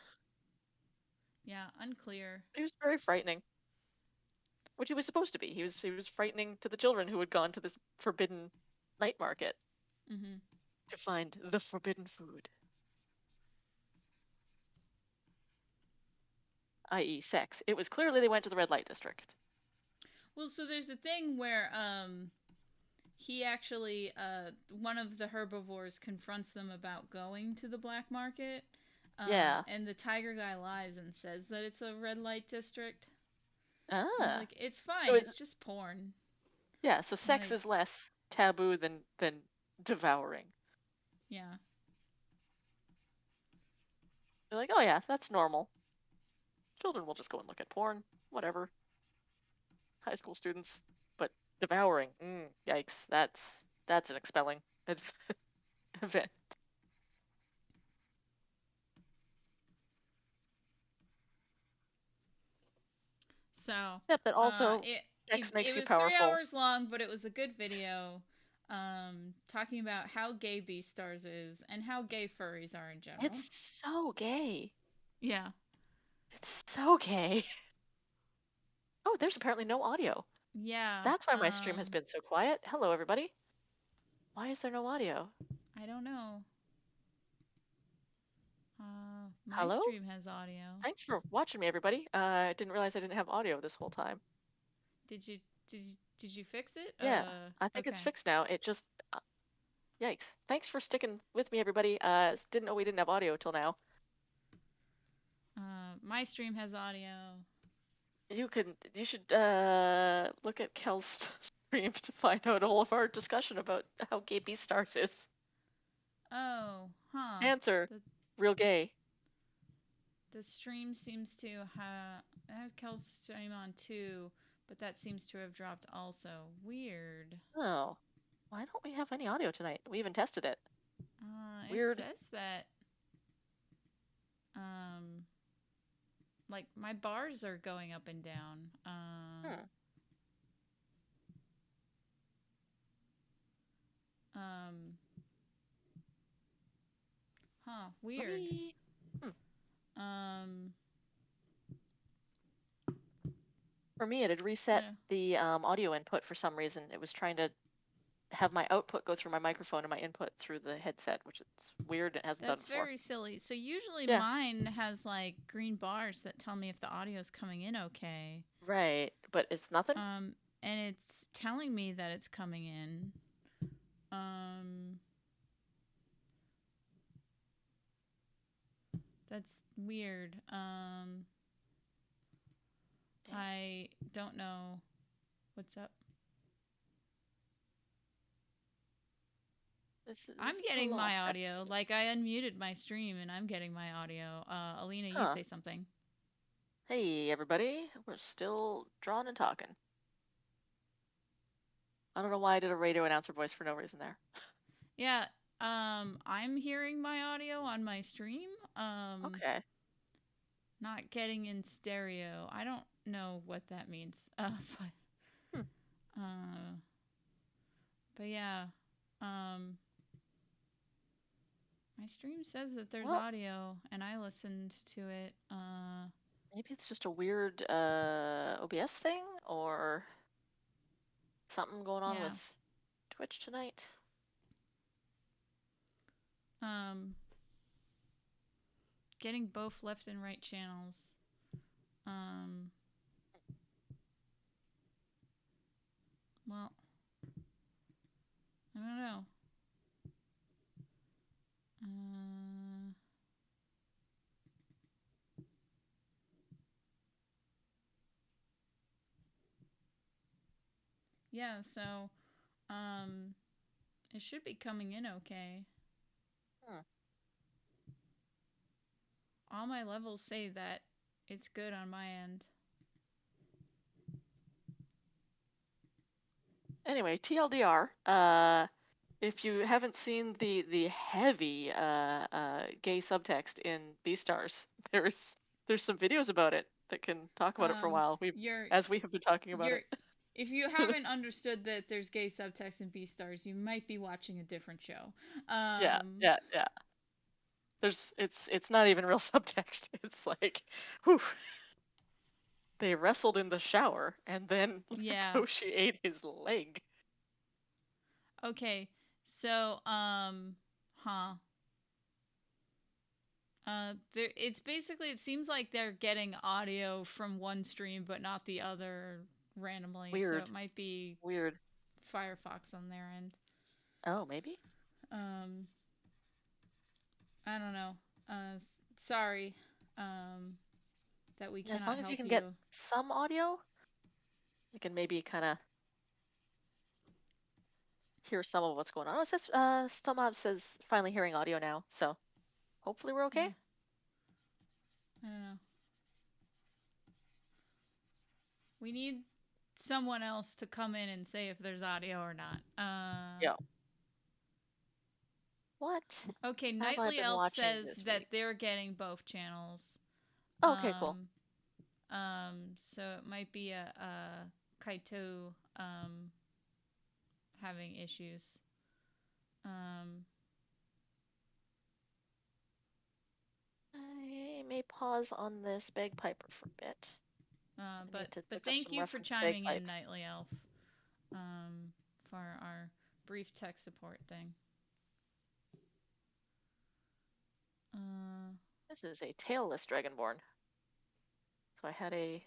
Yeah, unclear. He was very frightening. Which he was supposed to be. He was frightening to the children who had gone to this forbidden night market Mm-hmm. to find the forbidden food, i.e., sex. It was clearly they went to the red light district. Well, so there's a thing where he actually one of the herbivores confronts them about going to the black market, Yeah. and the tiger guy lies and says that it's a red light district. He's Ah. like, it's So fine, it it's just porn. yeah, so I'm sex like, is less taboo than devouring. yeah. They're like, "Oh yeah, that's normal. Children will just go and look at porn, whatever. High school students." But devouring, yikes. That's an expelling event. So, Except that also sex it makes you was three powerful. hours long, but it was a good video, talking about how gay Beastars is and how gay furries are in general. It's so gay. Yeah. It's so gay. Oh, there's apparently no audio. Yeah. That's why my stream has been so quiet. Hello, everybody. Why is there no audio? I don't know. My Hello? stream has audio. Thanks for watching me, everybody. I didn't realize I didn't have audio this whole time. Did you did you fix it? Yeah, I think it's Okay. fixed now. It just, yikes. Thanks for sticking with me, everybody. Didn't know we didn't have audio till now. My stream has audio. You should look at Kel's stream to find out all of our discussion about how gay Beastars is. Oh, huh. Answer, The real gay. the stream seems to have Kel's stream on too, but that seems to have dropped also. Weird. Oh, why don't we have any audio tonight? We even tested it. It Weird. says that um like my bars are going up and down. Hmm. Um huh, Let weird. me. Um For me, it had I reset don't, the audio input for some reason. It was trying to have my output go through my microphone and my input through the headset, which is weird. It hasn't done that's before. very silly. So usually Yeah, mine has like green bars that tell me if the audio is coming in okay. right. But it's nothing. And it's telling me that it's coming in. Um that's weird. I don't know what's up. This is I'm a getting my lost audio. episode. Like I unmuted my stream and I'm getting my audio. Alina, you Huh. say something. Hey, everybody. We're still drawing and talking. I don't know why I did a radio announcer voice for no reason there. Yeah, I'm hearing my audio on my stream. Okay. Not getting in stereo. I don't know what that means. Hmm. Uh, but yeah, um, my stream says that there's Well, audio, and I listened to it. maybe it's just a weird OBS thing or something going on Yeah, with Twitch tonight. Um, getting both left and right channels. Um, well, I don't know. Yeah, so it should be coming in okay. Hmm. All my levels say that it's good on my end. Anyway, TLDR. If you haven't seen the heavy gay subtext in Beastars, there's some videos about it that can talk about it for a while. You're We have been talking about you're it. if you haven't understood that there's gay subtext in Beastars, you might be watching a different show. Yeah, yeah, yeah. It's not even real subtext. It's like, whew, they wrestled in the shower and then Yeah. Koshi ate his leg. Okay. So, huh. It's basically, it seems like they're getting audio from one stream but not the other randomly. So Weird, it might be weird. Firefox on their end. Oh, maybe. Um, I don't know. Sorry. That we Yeah, as cannot long as you help can get you. some audio, you can maybe kind of hear some of what's going on. Oh, it says Stomab says finally hearing audio now, so hopefully we're okay. Yeah. I don't know. We need someone else to come in and say if there's audio or not. Yeah. What Okay, have I Nightly been Elf watching says this that week? they're getting both channels. Okay, cool. So it might be a Kaito having issues. I may pause on this bagpiper for a bit. I need to But look up thank some you for reference chiming in, bagpipes. Nightly Elf, for our brief tech support thing. This is a tailless Dragonborn. So I had a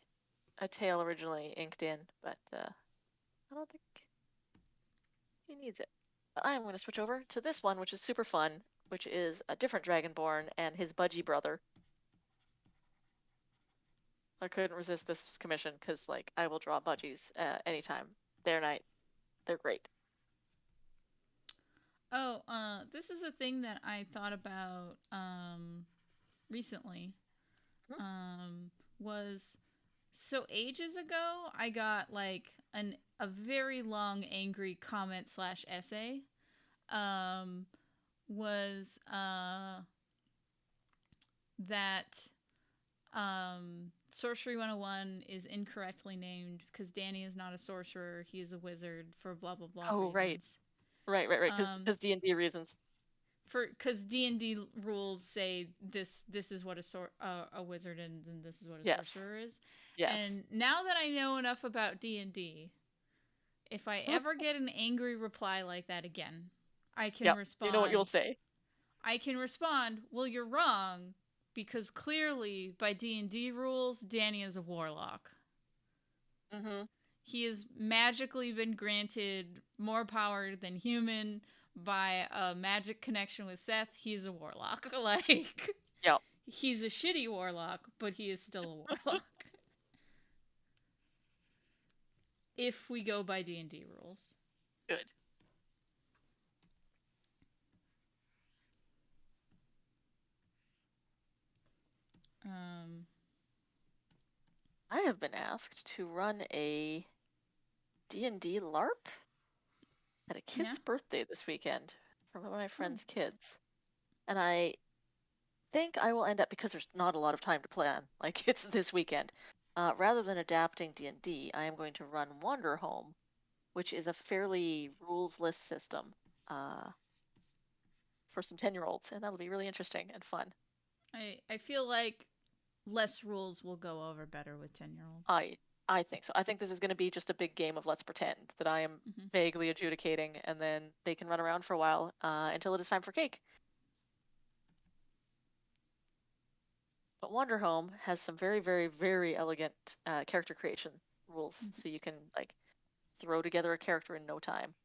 tail originally inked in, but I don't think he needs it. But I'm going to switch over to this one, which is super fun, which is a different Dragonborn and his budgie brother. I couldn't resist this commission because, like, I will draw budgies anytime. They're great. Oh, this is a thing that I thought about recently. Hmm. Was so ages ago I got like a very long angry comment slash essay. Was that Sorcery 101 is incorrectly named because Danny is not a sorcerer, he is a wizard for blah blah blah Oh, right, reasons. right. Um, Because D&D reasons. for because D&D rules say this is what a wizard and then this is what a Yes, sorcerer is. yes. And now that I know enough about D&D, if I ever get an angry reply like that again, I can Yep. You know what you'll respond. say. I can respond, "Well, you're wrong because clearly by D&D rules, Danny is a warlock. Mm-hmm. He has magically been granted more power than human by a magic connection with Seth. He's a warlock. Like, Yep. he's a shitty warlock, but he is still a warlock. If we go by D&D rules. Good. Um, I have been asked to run a D&D LARP at a yeah. kid's birthday this weekend for one of my Oh. friend's kids. And I think I will end up, because there's not a lot of time to plan, like it's this weekend, rather than adapting D&D, I am going to run Wanderhome, which is a fairly rules-less system for some 10-year-olds, and that'll be really interesting and fun. I feel like less rules will go over better with 10-year-olds. I think so. I think this is going to be just a big game of let's pretend that I am Mm-hmm. vaguely adjudicating, and then they can run around for a while until it is time for cake. But Wanderhome has some very, very, very elegant character creation rules, Mhm. so you can like throw together a character in no time,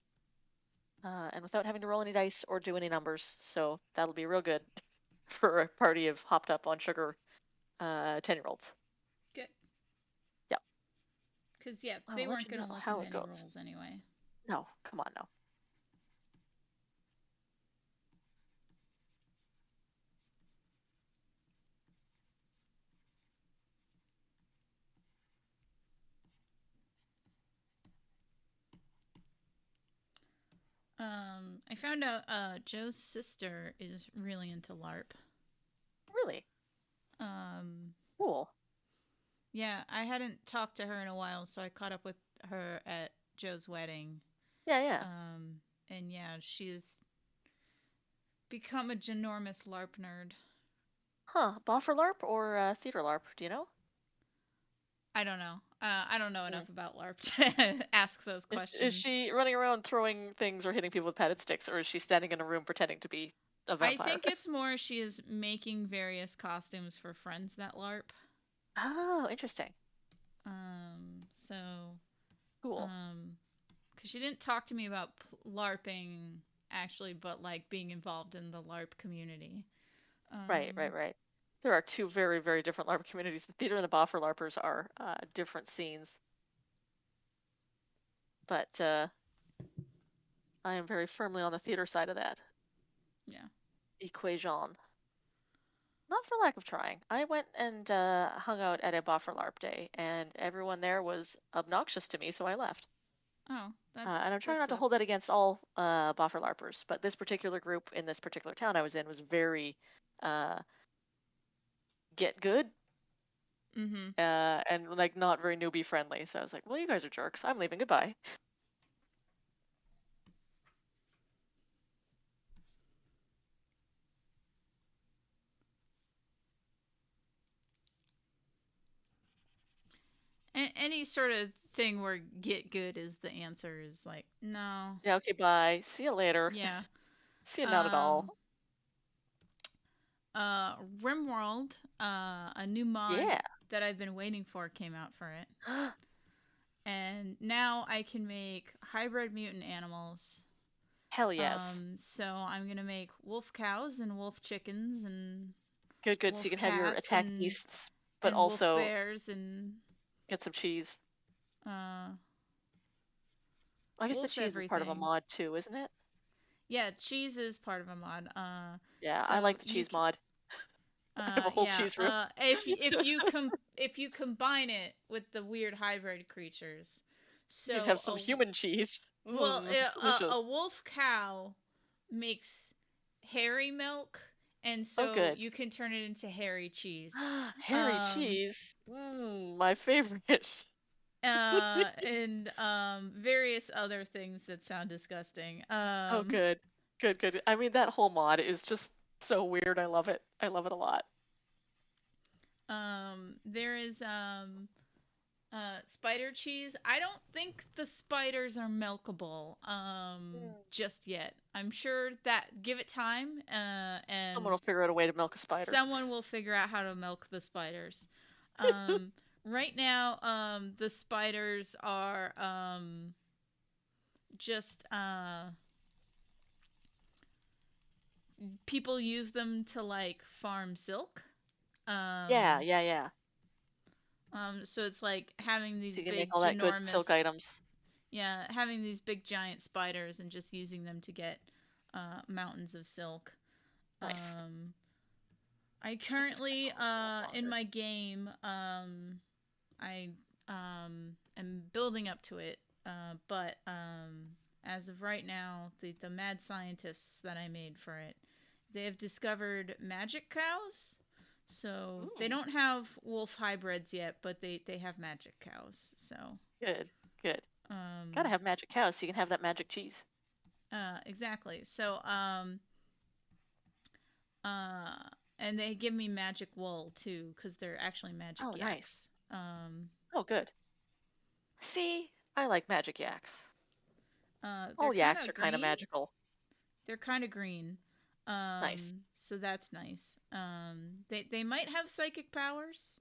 and without having to roll any dice or do any numbers. So that'll be real good for a party of hopped up on sugar 10-year-olds. Good. Yeah, Because, yeah, I'll they let weren't you going know to listen how to it any goes. rules anyway. No, come on now. I found out Joe's sister is really into LARP. Really Um, cool. yeah, I hadn't talked to her in a while, so I caught up with her at Joe's wedding. Yeah, yeah. Um, and yeah, she's become a ginormous LARP nerd. Huh? Boffer LARP or theater LARP? Do you know? I don't know. I don't know Hmm. enough about LARP to ask those Is questions. she running around throwing things or hitting people with padded sticks, or is she standing in a room pretending to be a I vampire? think it's more she is making various costumes for friends that LARP. Oh, interesting. So, Cool. um, because she didn't talk to me about LARPing actually, but like being involved in the LARP community. Right, right, Um, right. There are two very, very different LARP communities. The theater and the Boffer LARPers are different scenes, but I am very firmly on the theater side of that yeah. equation. Not for lack of trying. I went and hung out at a Boffer LARP day, and everyone there was obnoxious to me, so I left. Oh, And I'm trying that not to hold that sucks. against all Boffer LARPers, but this particular group in this particular town I was in was very uh, get good Mm-hmm. and like not very newbie friendly. So I was like, well, you guys are jerks. I'm leaving. Goodbye. Any sort of thing where get good is the answer is like no. Yeah, okay, bye. See you later. Yeah. See you not at all. Um. RimWorld, a new mod Yeah. that I've been waiting for came out for it, and now I can make hybrid mutant animals. Hell yes. So I'm gonna make wolf cows and wolf chickens and Good, good. So you wolf can have your cats attack beasts, but and wolf also bears and get some cheese. uh, I guess the wolf cheese is part of a everything. mod too, isn't it? Yeah, cheese is part of a mod. Yeah, I So like the you cheese mod. I have a whole yeah. cheese room. If you combine it with the weird hybrid creatures, You can have so some human cheese. well, Delicious. a wolf cow makes hairy milk, and Oh, so good. you can turn it into hairy cheese. Hairy Um, cheese. My favorite. and various other things that sound disgusting. Oh, good. Good, good. I mean, that whole mod is just so weird. I love it. I love it a lot. There is spider cheese. I don't think the spiders are milkable Mm. just yet. I'm sure that give it time Someone and will figure out a way to milk a spider. someone will figure out how to milk the spiders. Um right now the spiders are just people use them to like farm silk. Yeah, Um yeah, yeah. so it's like having So these you can make big all that good silk ginormous items. yeah, having these big giant spiders and just using them to get mountains of silk. Nice. Um, I Make this guy currently hold a little in longer. my game I am building up to it, but as of right now, the mad scientists that I made for it, they have discovered magic cows. So they Ooh, don't have wolf hybrids yet, but they have magic cows. So good, good. Gotta um, have magic cows so you can have that magic cheese. exactly. So uh, and they give me magic wool too, because they're actually magic Oh, nice. yaks. Oh, good. See, I like magic yaks. They're All kind yaks of are kind of green. magical. They're kind of green. Nice. So that's nice. They might have psychic powers.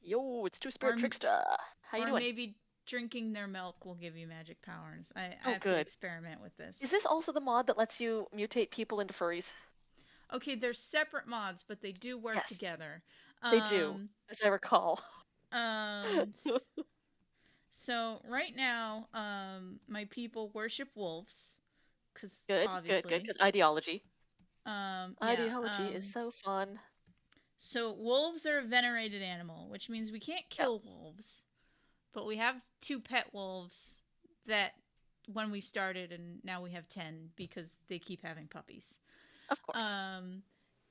Yo, it's Two Or Spirit Trickster. How you or doing? maybe drinking their milk will give you magic powers. I Oh, have to good. experiment with Is this. this also the mod that lets you mutate people into furries? Okay, they're separate mods, but they do work Yes, together. they do, Um, as I recall. um, so right now, my people worship wolves, cause Good, good, good. obviously. Because ideology. Yeah. Ideology is so fun. So wolves are a venerated animal, which means we can't Yep, kill wolves, but we have 2 pet wolves that when we started, and now we have 10 because they keep having puppies. of course. Um,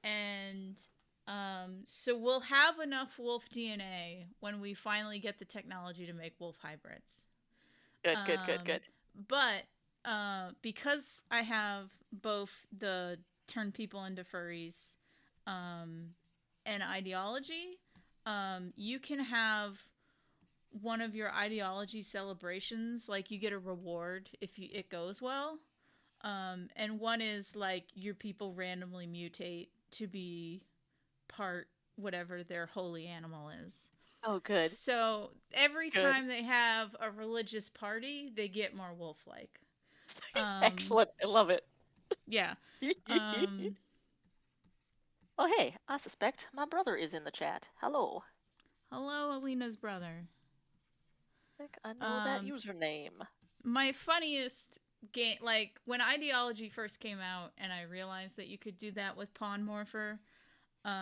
and so we'll have enough wolf DNA when we finally get the technology to make wolf hybrids. Good, good, good, Um, good. but because I have both the turn people into furries um, and ideology, you can have one of your ideology celebrations, like you get a reward if it goes well. And one is like your people randomly mutate to be part whatever their holy animal is. Oh, good, So every good. time they have a religious party, they get more wolf like. Um, Excellent. I love it. yeah. Um, Oh, hey, I suspect my brother is in the chat. Hello. hello, Alina's brother. I think I know that Um, username. my funniest game, like when Ideology first came out, and I realized that you could do that with Pawn Morpher.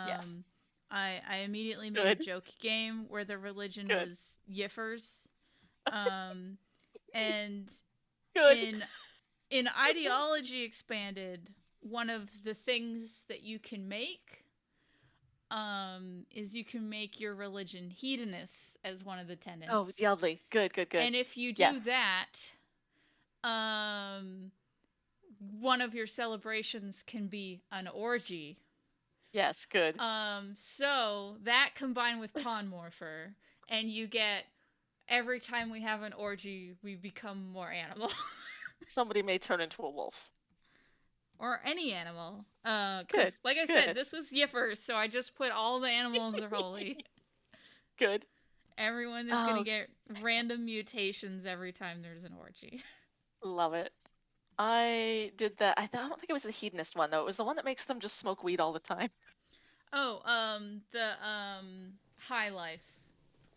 Yes. Um, I immediately made a Good, joke game where the religion good, was Yiffers. Um, and good. in Ideology Expanded, one of the things that you can make is you can make your religion hedonists as one of the Oh, tenets. lovely. Good, good, good. And if you do Yes. that, um, one of your celebrations can be an orgy. Yes, good. So that combined with Pawn Morpher, and you get every time we have an orgy, we become more animal. Somebody may turn into a wolf. Or any animal. Good, Because, like I said, good, this was Yiffers, so I just put all the animals are holy. good. Everyone is gonna Oh, get excellent. random mutations every time there's an orgy. Love it. I did that. I don't think it was the hedonist one though. It was the one that makes them just smoke weed all the time. Oh, the High Life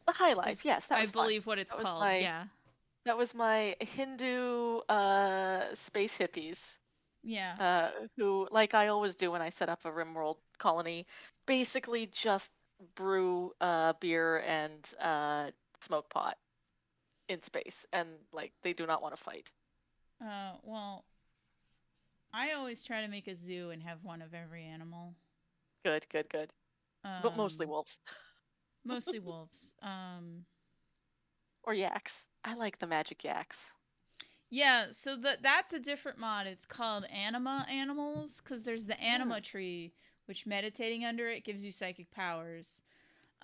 The high life. is, Yes, that I was fun. believe, what it's That was called. my Yeah, that was my Hindu space hippies. yeah. Who, like I always do when I set up a RimWorld colony, basically just brew beer and smoke pot in space, and like they do not want to fight. Well, I always try to make a zoo and have one of every animal. Good, good, good. But mostly Um, wolves Mostly wolves. or yaks. I like the magic yaks. Yeah, so that's a different mod. It's called Anima Animals because there's the Mm. Anima tree, which meditating under it gives you psychic powers.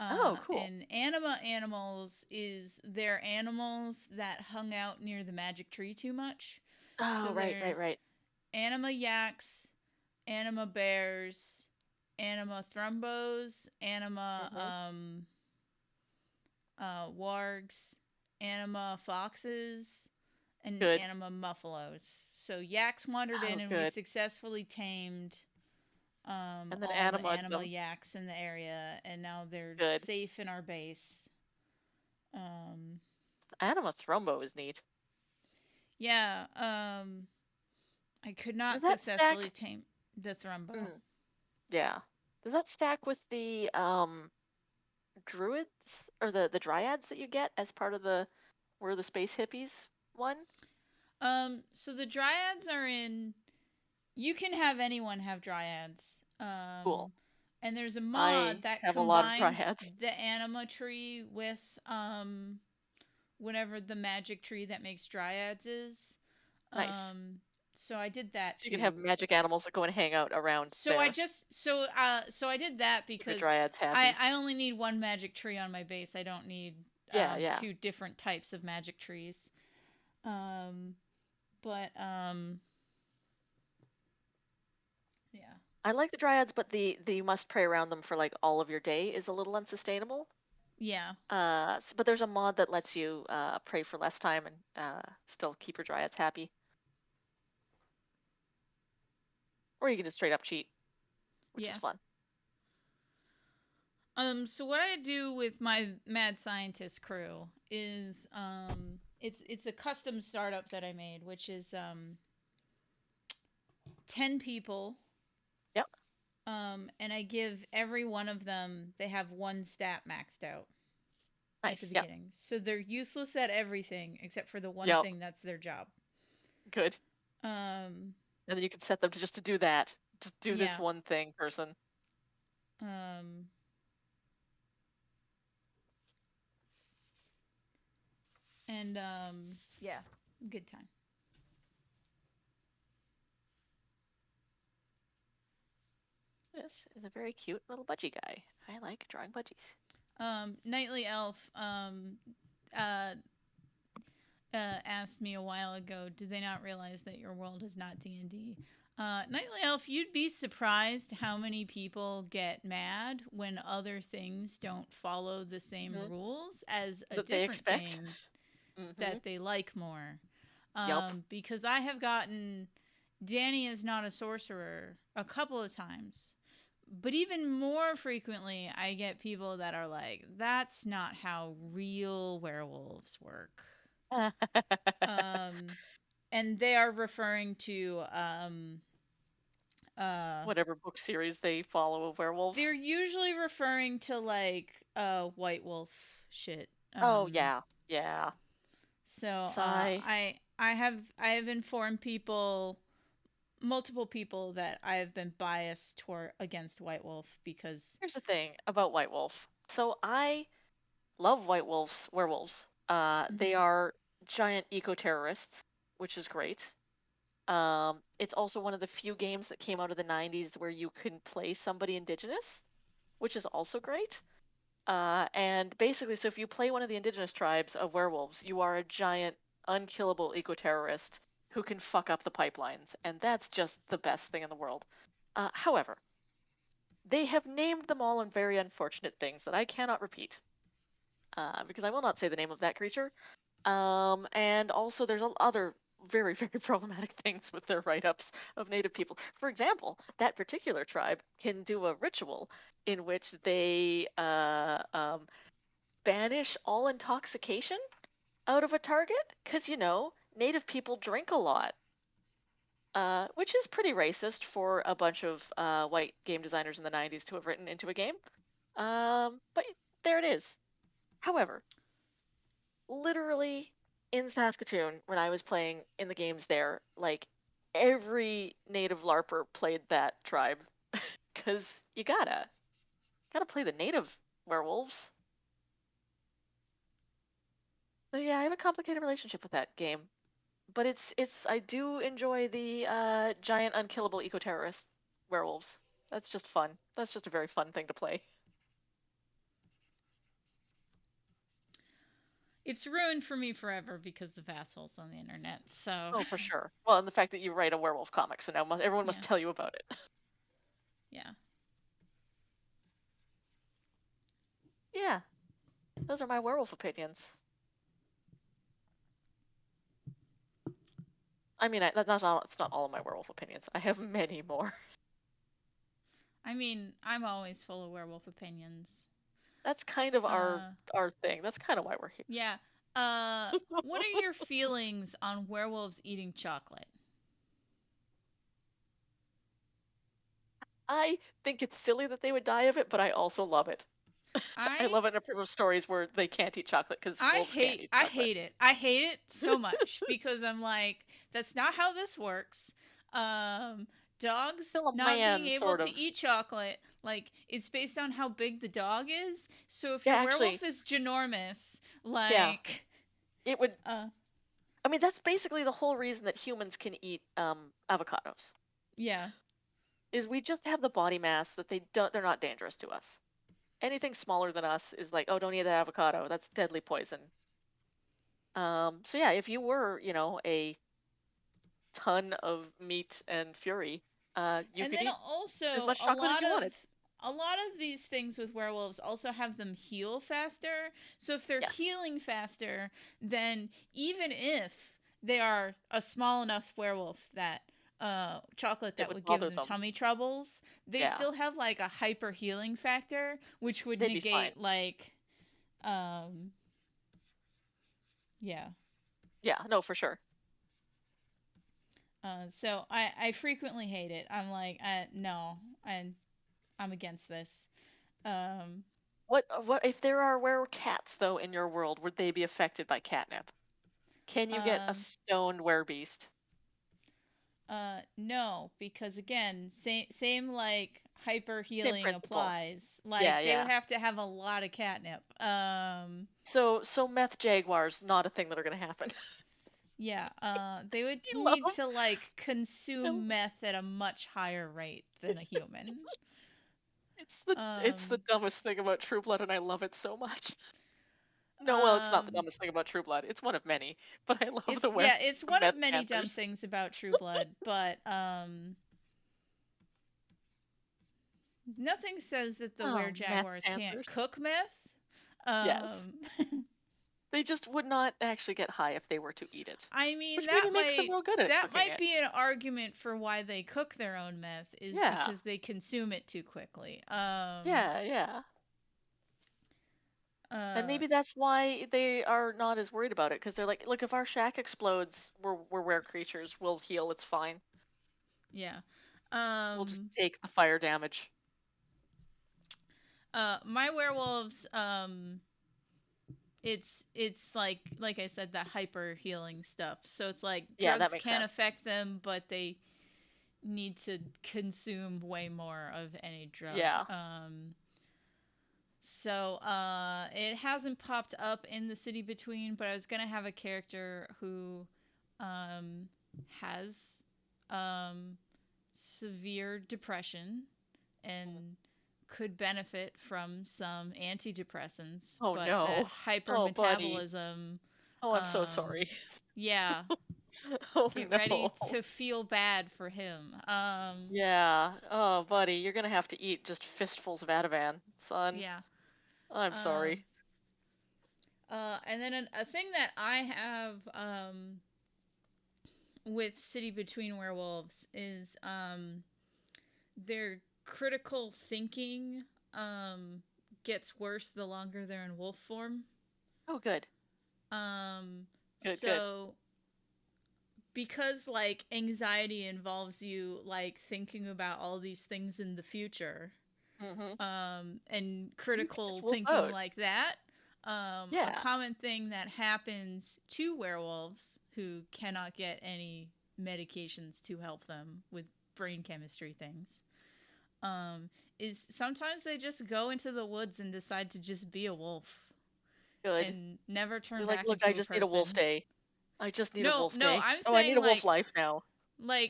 Oh, cool. And Anima Animals is they're animals that hung out near the magic tree too much. Oh, So right, right, there's right. Anima Yaks, Anima Bears, Anima Thrumbos, Anima Hmm. Wargs, Anima Foxes, and Good. Anima Muffalos. So yaks wandered in, Oh, and we good. successfully tamed And then all the animated anima them. yaks in the area, and now they're Good. safe in our base. Um, Anima Thrombo is neat. yeah, I could not Does that successfully stack? tame the Thrumbo. Mm, yeah. Does that stack with the druids or the dryads that you get as part of the We're the Space Hippies one? So the dryads are in. You can have anyone have dryads. Cool. And there's a mod I that have a lot of combines dryads. the anima tree with whatever the magic tree that makes dryads is. Nice. Um, so I did that So you can have too. magic animals that go and hang out around So I there. just so I did that Keep your because dryads I happy. I only need one magic tree on my base. I don't need Yeah, yeah. 2 different types of magic trees. Um, but I like the dryads, but the you must pray around them for like all of your day is a little unsustainable. Yeah. But there's a mod that lets you pray for less time and still keep your dryads happy, or you can just straight up cheat, which is Yeah. fun. So what I do with my mad scientist crew is it's a custom startup that I made, which is 10 people. Yep. And I give every one of them, they have one stat maxed out at the Nice. Yep. beginning. So they're useless at everything except for the one Yep. thing that's their job. Good. Um And then you can set them to just to do that. Just do this yeah. one thing, person. Um and yeah, good time. This is a very cute little budgie guy. I like drawing budgies. Nightly Elf uh asked me a while ago, did they not realize that your world is not D&D? Nightly Elf, you'd be surprised how many people get mad when other things don't follow the same Hmm. rules as a That they different expect. thing Hmm. that they like more. Yup. Because I have gotten Danny is not a sorcerer a couple of times. But even more frequently, I get people that are like, that's not how real werewolves work. Um, and they are referring to uh Whatever book series they follow of werewolves. they're usually referring to like White Wolf shit. Oh yeah, yeah. So Sigh. I have informed people, multiple people, that I have been biased toward against White Wolf because Here's the thing about White Wolf. So I love White Wolves, werewolves. They mhm. are giant eco-terrorists, which is great. It's also one of the few games that came out of the 90s where you can play somebody indigenous, which is also great. And basically, so if you play one of the indigenous tribes of werewolves, you are a giant, unkillable eco-terrorist who can fuck up the pipelines, and that's just the best thing in the world. However, they have named them all in very unfortunate things that I cannot repeat, because I will not say the name of that creature. And also, there's other very, very problematic things with their write-ups of Native people. For example, that particular tribe can do a ritual in which they banish all intoxication out of a target, because, Native people drink a lot, which is pretty racist for a bunch of white game designers in the 90s to have written into a game. But there it is. However, literally in Saskatoon, when I was playing in the games there, like every native LARPer played that tribe because you gotta play the native werewolves. So yeah, I have a complicated relationship with that game, but it's I do enjoy the giant unkillable eco terrorist werewolves. That's just fun. That's just a very fun thing to play. It's ruined for me forever because of assholes on the internet. So Oh, for sure. Well, and the fact that you write a werewolf comic, so now everyone must yeah, tell you about it. yeah. Yeah, those are my werewolf opinions. I mean, that's not all. It's not all of my werewolf opinions. I have many more. I mean, I'm always full of werewolf opinions. That's kind of our Uh, our thing. That's kind of why we're here. yeah. What are your feelings on werewolves eating chocolate? I think it's silly that they would die of it, but I also love it. I I love it in a proof of stories where they can't eat chocolate because wolves can't eat I chocolate. hate it. I hate it so much because I'm like, that's not how this works. Um, Dogs Still a not being man, able sort to of. eat chocolate, like it's based on how big the dog is. So if Yeah, your actually, werewolf is ginormous, yeah. like It would. uh I mean, that's basically the whole reason that humans can eat avocados. yeah. Is we just have the body mass that they're not dangerous to us. Anything smaller than us is like, oh, don't eat that avocado. That's deadly poison. So yeah, if you were, a ton of meat and fury, You And could then eat as also much chocolate as you wanted. a lot of these things with werewolves also have them heal faster. So if they're Yes, healing faster, then even if they are a small enough werewolf that chocolate it that would would give bother them them. tummy troubles, they Yeah, still have like a hyper healing factor, which would they'd be fine. negate like um yeah. Yeah, no, for sure. So I frequently hate it. I'm like, no, I'm against this. Um, What if there are were-cats though in your world? Would they be affected by catnip? Can you get a um, stoned werebeast? no, because again, same like hyper Same healing principle. applies. Yeah, Like they would yeah. have to have a lot of catnip. So meth jaguars not a thing that are gonna happen. Yeah, they would I need love. to like I l- consume meth at a much higher rate than a human. it's the Um, dumbest thing about True Blood, and I love it so much. No, well, it's not the um, dumbest thing about True Blood. It's one of many, but I love the it's yeah, were it's the one of meth many dumb panthers. things about True Blood, but nothing says that the were Oh, meth jaguars can't panthers. cook meth. Yes, Um, they just would not actually get high if they were to eat it, I mean which maybe makes them real good at that cooking might it. be an argument for why they cook their own meth is Yeah, because they consume it too quickly. yeah, yeah. And Uh, maybe that's why they are not as worried about it, because they're like, look, if our shack explodes, we're were creatures. We'll heal. It's fine. yeah. We'll just Um, take the fire damage. my werewolves, it's like I said, that hyper healing stuff. So it's like Yeah, that drugs makes can sense. affect them, but they need to consume way more of any drug. Yeah. So it hasn't popped up in the city between, but I was gonna have a character who has um, severe depression and could benefit from some antidepressants, Oh but that no. Oh, buddy. hypermetabolism, Oh, I'm so um, sorry. yeah, Oh get ready no. to feel bad for him. Yeah. Oh, buddy, you're gonna have to eat just fistfuls of Ativan, son. Yeah. I'm Um, sorry. and then a thing that I have with City Between Werewolves is their critical thinking gets worse the longer they're in wolf form. Oh, good. Um, Good, good. so because like anxiety involves you like thinking about all these things in the future, Mm-hmm. and You can just critical wolf thinking out. like that. A Yeah. common thing that happens to werewolves who cannot get any medications to help them with brain chemistry things, is sometimes they just go into the woods and decide to just be a wolf Good. and never turn You're like, back look, I into a just need a wolf person. day. I just need a No, wolf no, day. I'm Oh, I need saying a wolf life now.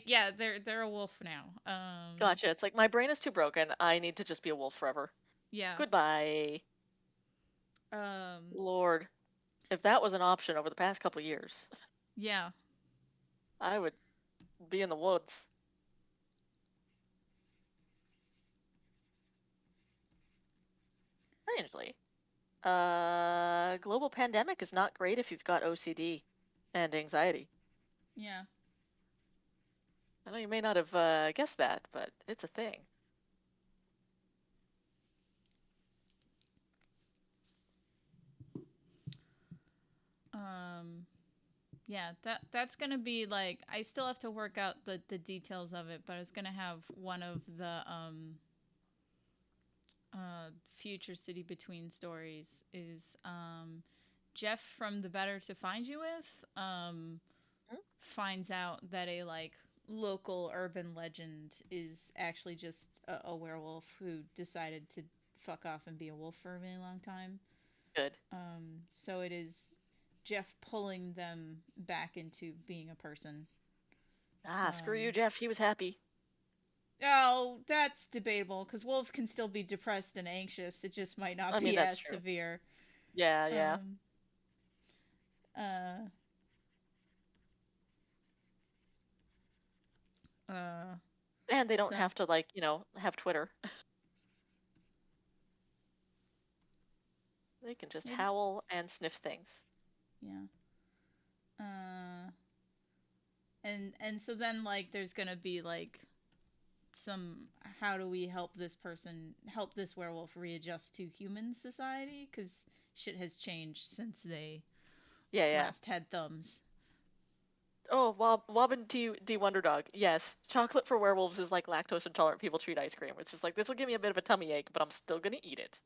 yeah, they're a wolf now. Gotcha. It's like my brain is too broken. I need to just be a wolf forever. Yeah. Goodbye. Um, Lord. If that was an option over the past couple years, yeah. I would be in the woods. Strangely. Global pandemic is not great if you've got OCD and anxiety. Yeah. I know you may not have guessed that, but it's a thing. Um, yeah, that's gonna be like I still have to work out the details of it, but I was gonna have one of the future City Between stories is Jeff from The Better to Find You With Hmm? finds out that a like local urban legend is actually just a werewolf who decided to fuck off and be a wolf for a really long time. Good. So it is Jeff pulling them back into being a person. Ah, screw you, Um, Jeff. He was happy. oh, that's debatable because wolves can still be depressed and anxious. It just might not I mean, be that's as true. severe. Yeah, yeah. Um, uh, uh, And they don't So have to, like, have Twitter. They can just maybe, howl and sniff things. yeah. Uh, and so then like there's gonna be like some, how do we help this werewolf readjust to human society, because shit has changed since they Yeah, yeah. last had thumbs. Oh, Wobbin D Wonder Dog. Yes, chocolate for werewolves is like lactose intolerant people treat ice cream. It's just like, this will give me a bit of a tummy ache, but I'm still gonna eat it.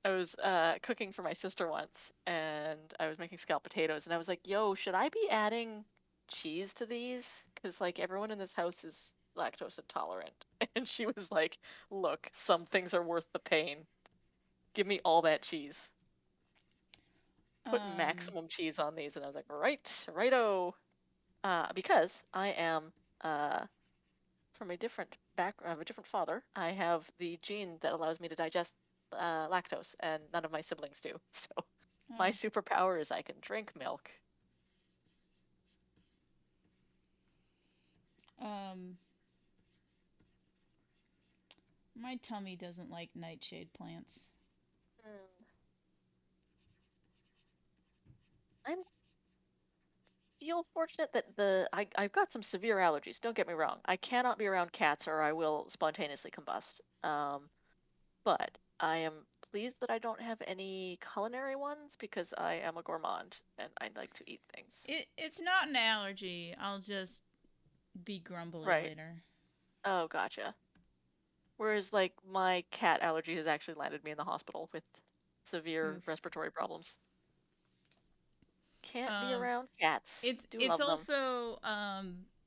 I was cooking for my sister once, and I was making scalloped potatoes, and I was like, "Yo, should I be adding cheese to these? Because like everyone in this house is lactose intolerant." And she was like, "Look, some things are worth the pain. Give me all that cheese. Put Um, maximum cheese on these." And I was like, "Right, righto." Because I am uh, from a different father. I have the gene that allows me to digest lactose, and none of my siblings do. So my oh, superpower is I can drink milk. um, my tummy doesn't like nightshade plants. Mm. I feel fortunate that I've got some severe allergies. Don't get me wrong. I cannot be around cats or I will spontaneously combust. But I am pleased that I don't have any culinary ones because I am a gourmand and I like to eat things. It's not an allergy. I'll just be grumbly Right. later. Oh, gotcha. Whereas, like, my cat allergy has actually landed me in the hospital with severe Oof. respiratory problems. Can't be Um, around cats. Do it's love them. also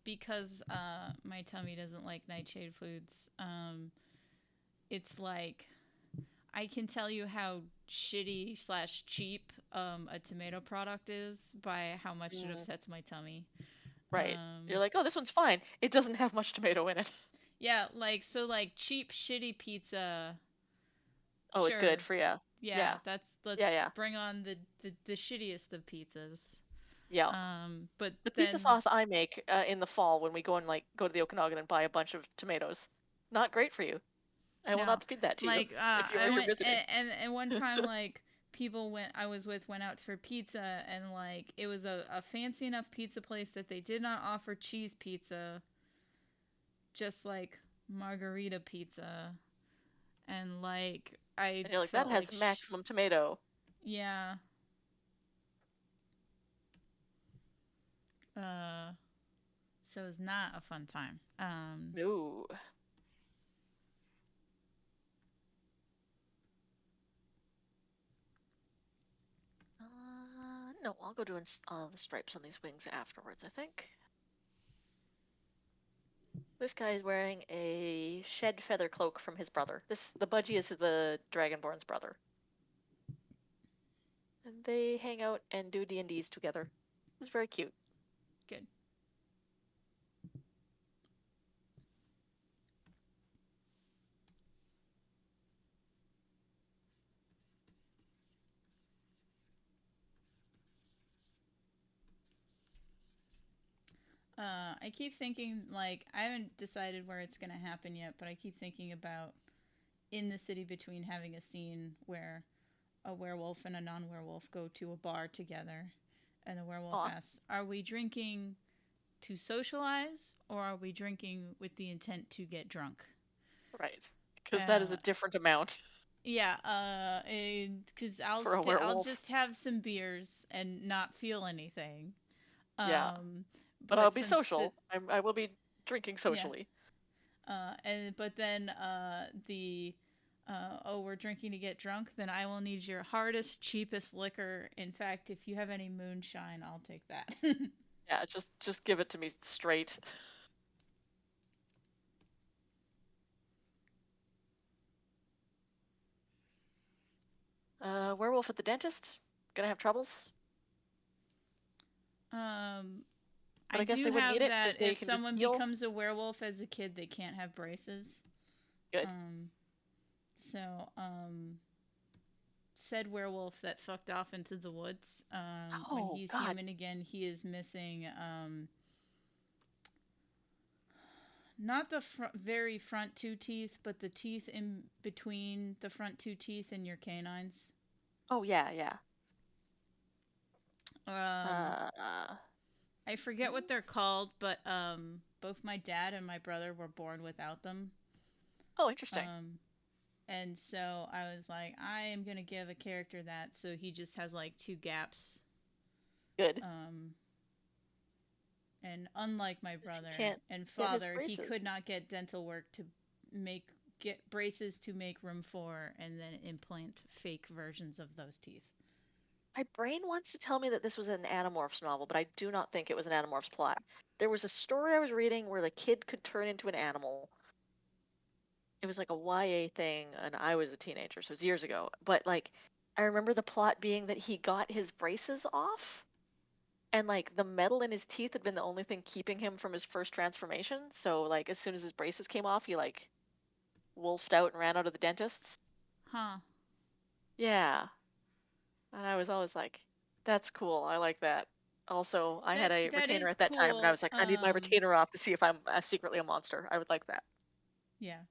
because my tummy doesn't like nightshade foods. It's like I can tell you how shitty slash cheap a tomato product is by how much it Mm, upsets my tummy. right. You're Um, like, oh, this one's fine. It doesn't have much tomato in it. yeah, like so like cheap shitty pizza. Oh, it's good Sure, for you. yeah, Yeah. Yeah, let's yeah. bring on the shittiest of pizzas. Yeah. But The pizza then sauce I make in the fall when we go and, like, go to the Okanagan and buy a bunch of tomatoes. Not great for you. I will no, not feed that to you like if you are I here went visiting. and one time like people went I was with went out for pizza, and like it was a fancy enough pizza place that they did not offer cheese pizza, just like margarita pizza, and like I And you're like, that felt like has maximum tomato. yeah. Uh, so it's not a fun time. No. No, I'll go doing the stripes on these wings afterwards, I think. This guy is wearing a shed feather cloak from his brother. The budgie is the Dragonborn's brother. And they hang out and do D&Ds together. It's very cute. Good. I keep thinking like I haven't decided where it's gonna happen yet, but I keep thinking about in the city between having a scene where a werewolf and a non-werewolf go to a bar together, and the werewolf Aw, asks, "Are we drinking to socialize, or are we drinking with the intent to get drunk?" right. Because that is Uh, a different amount yeah, because for a I'll werewolf. just have some beers and not feel anything. Yeah. Um, But I'll but be since the social. I will be drinking yeah, socially. and but then the oh, we're drinking to get drunk, then I will need your hardest, cheapest liquor. In fact, if you have any moonshine, I'll take that. Yeah, just give it to me straight. Werewolf at the dentist? Gonna have troubles? um, But I I guess do they wouldn't eat have it because that they if can just someone heal. becomes a werewolf as a kid, they can't have braces. Good. Um, so said werewolf that fucked off into the woods. When Oh, he's God. human again, he is missing not the very front two teeth, but the teeth in between the front two teeth and your canines. Oh yeah, yeah. Um, Uh, I forget what they're called, but both my dad and my brother were born without them. oh, interesting. Um, and so I was like, I am gonna give a character that, so he just has like two gaps. Good. Um, and unlike my 'Cause he brother can't and get his father, he braces. could not get dental work to get braces to make room for and then implant fake versions of those teeth. My brain wants to tell me that this was an Animorphs novel, but I do not think it was an Animorphs plot. There was a story I was reading where the kid could turn into an animal. It was like a YA thing, and I was a teenager, so it was years ago. But like, I remember the plot being that he got his braces off, and like the metal in his teeth had been the only thing keeping him from his first transformation. So like, as soon as his braces came off, he like wolfed out and ran out of the dentist's. Huh. Yeah, and I was always like, "That's cool. I like that." Also, I had That a that retainer is at that time, and I cool. was like, "I need my retainer off to see if I'm secretly a monster." I would like that. Yeah.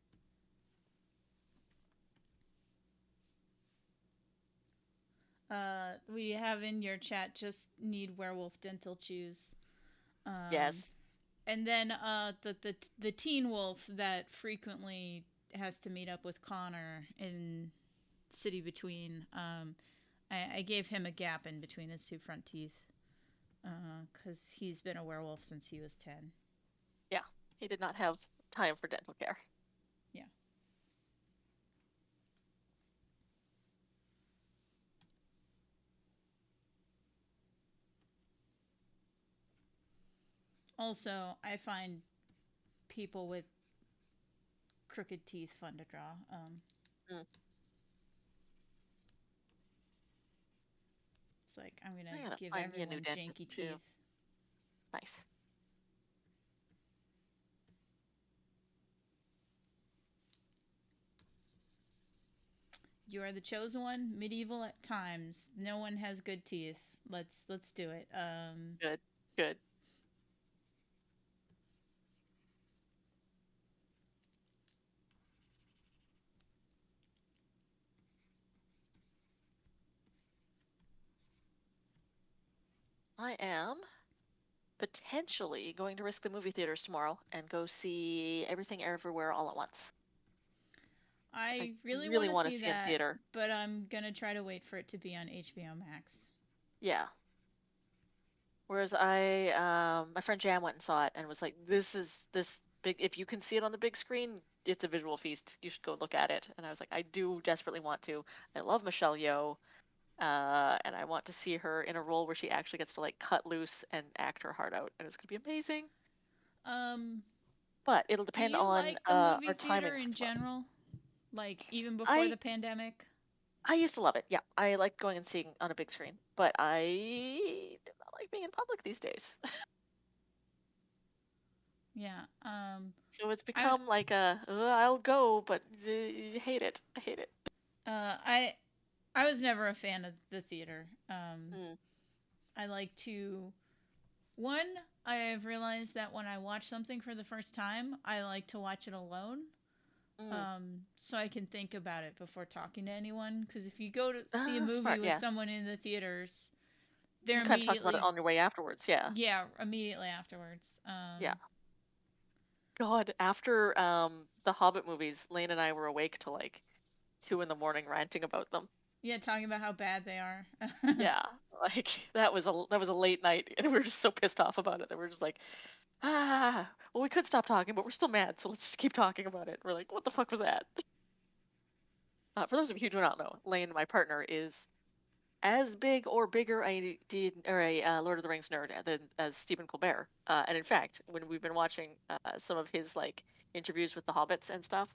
We have in your chat just need werewolf dental chews. Um, Yes. and then the teen wolf that frequently has to meet up with Connor in City Between. I gave him a gap in between his two front teeth because he's been a werewolf since he was 10. Yeah. He did not have time for dental care. Yeah. Also, I find people with crooked teeth fun to draw. Mm. It's like I'm I gonna gotta give find me a new everyone janky dentist too. teeth. Nice. You are the chosen one. Medieval at times. No one has good teeth. Let's do it. Good. Good. I am potentially going to risk the movie theaters tomorrow and go see Everything Everywhere All at Once. I I really want really to want to see see in that, theater. but I'm gonna try to wait for it to be on HBO Max. Yeah. Whereas my friend Jam went and saw it and was like, this big, if you can see it on the big screen, it's a visual feast. You should go look at it. And I was like, I do desperately want to. I love Michelle Yeoh, and I want to see her in a role where she actually gets to like cut loose and act her heart out. And it's going to be amazing. Um, But it'll do depend you on like the movie our theater timing for in tomorrow. general? Like even before I the pandemic? I used to love it. Yeah, I like going and seeing on a big screen, but I do not like being in public these days. Yeah. So it's I become like I'll go, but hate it. I hate it. uh I I was never a fan of the theater. Mm, I like to one. I have realized that when I watch something for the first time, I like to watch it alone. mm. So I can think about it before talking to anyone. Because if you go to see a movie Smart, with yeah. someone in the theaters, You they're can kind of talk about it immediately, on your way afterwards. Yeah, yeah, immediately afterwards. yeah. God, after the Hobbit movies, Lane and I were awake till like 2 in the morning ranting about them. Yeah, talking about how bad they are. Yeah, like that was a late night, and we were just so pissed off about it that we're just like, well, we could stop talking, but we're still mad, so let's just keep talking about it. We're like, what the fuck was that? For those of you who do not know, Lane, my partner, is as big or bigger a Lord of the Rings nerd as Stephen Colbert. And in fact, when we've been watching some of his like interviews with the Hobbits and stuff,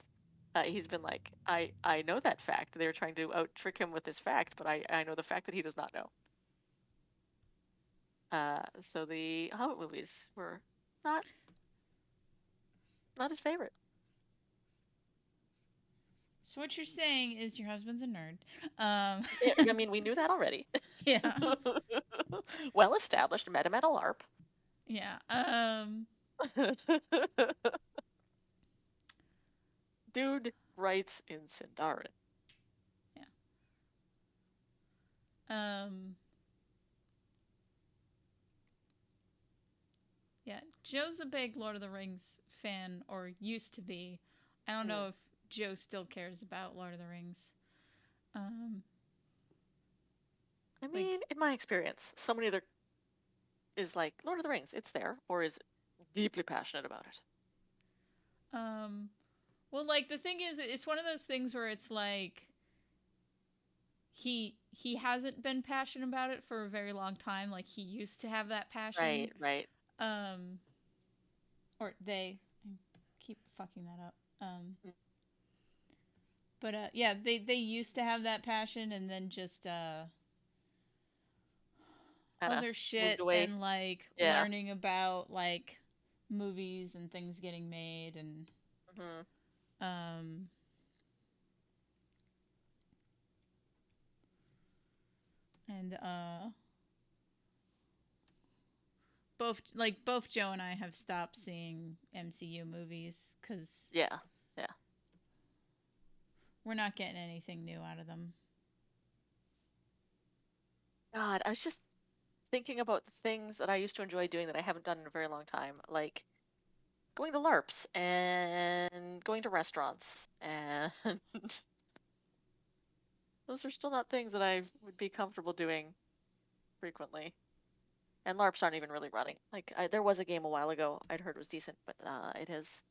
he's been like, I know that fact. They're trying to out trick him with this fact, but I know the fact that he does not know. So the Hobbit movies were not not his favorite. So what you're saying is your husband's a nerd. I mean, we knew that already. Yeah, Well established. Met him at a LARP. yeah. Dude writes in Sindarin. Um, yeah, Joe's a big Lord of the Rings fan, or used to be. I don't Hmm. know if Joe still cares about Lord of the Rings. Um, I like, mean, in my experience, someone either is like Lord of the Rings, it's there, or is deeply passionate about it. um, well, like the thing is, it's one of those things where it's like he hasn't been passionate about it for a very long time. Like he used to have that passion. Right, right. Um, or they I keep fucking that up. But yeah, they used to have that passion, and then just Kind of other moved shit, away. and like Yeah. learning about like movies and things getting made, and Hmm. um and both Joe and I have stopped seeing MCU movies because Yeah, yeah. we're not getting anything new out of them. God, I was just thinking about the things that I used to enjoy doing that I haven't done in a very long time, like going to LARPs and going to restaurants, and those are still not things that I would be comfortable doing frequently. And LARPs aren't even really running. Like there was a game a while ago I'd heard was decent, but it has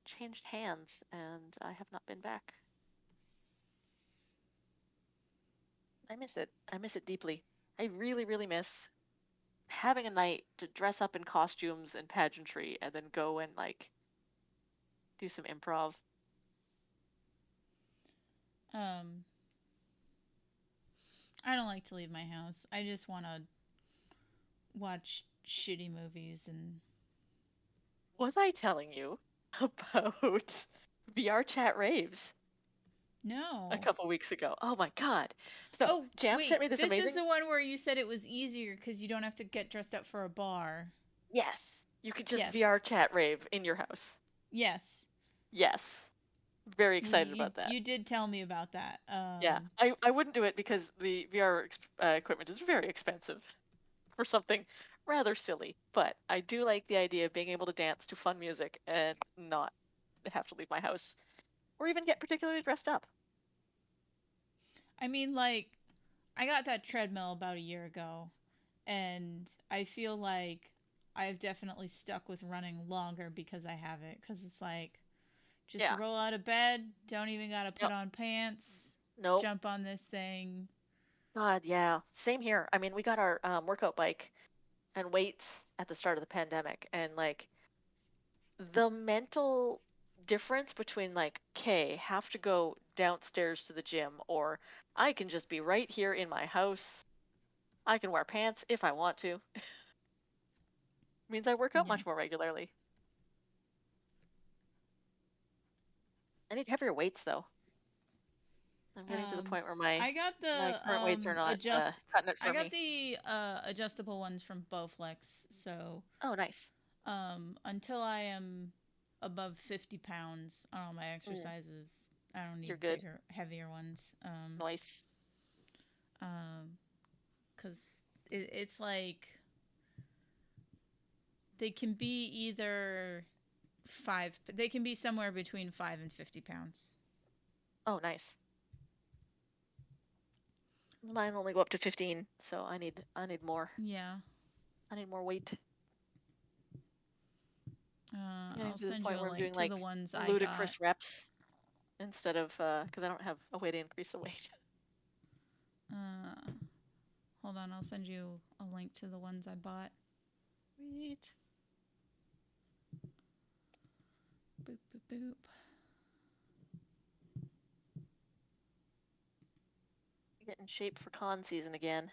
changed hands, and I have not been back. I miss it. I miss it deeply. I really, really miss having a night to dress up in costumes and pageantry and then go and like do some improv. Um, I don't like to leave my house. I just want to watch shitty movies and Was I telling you about VR chat raves a no. couple weeks ago? Oh my God. So Oh, Jam sent wait. me this This is amazing. the one where you said it was easier because you don't have to get dressed up for a bar. Yes, you could just VR Yes. chat rave in your house. Yes. Yes. Very Well, excited about that. you did tell me about that. Yeah, I wouldn't do it because the VR equipment is very expensive for something rather silly. But I do like the idea of being able to dance to fun music and not have to leave my house or even get particularly dressed up. I mean, like, I got that treadmill about a year ago, and I feel like I've definitely stuck with running longer because I have it. Because it's like, just Yeah. roll out of bed, don't even gotta put Yep. on pants, Nope. jump on this thing. God, yeah. Same here. I mean, we got our workout bike and weights at the start of the pandemic, and like the mental difference between like, okay, have to go downstairs to the gym, or I can just be right here in my house. I can wear pants if I want to. Means I work out Yeah. much more regularly. I need heavier weights though. I'm getting to the Um, point where my I got my the current weights are not cutting it I for got me. the adjustable ones from Bowflex. So Oh, nice. until I am above 50 pounds on all my Mm, exercises, I don't you're need good. bigger, heavier ones. Nice. Um, because it's like they can be either they can be somewhere between 5 and 50 pounds. Oh, nice. Mine only go up to 15, so I need more. Yeah. I need more weight. Getting I'll to the send you point a where I'm link doing to the like ones I got. ludicrous reps instead of because I don't have a way to increase the weight. Uh, hold on, I'll send you a link to the ones I bought. Sweet. Boop boop boop. Get in shape for con season again.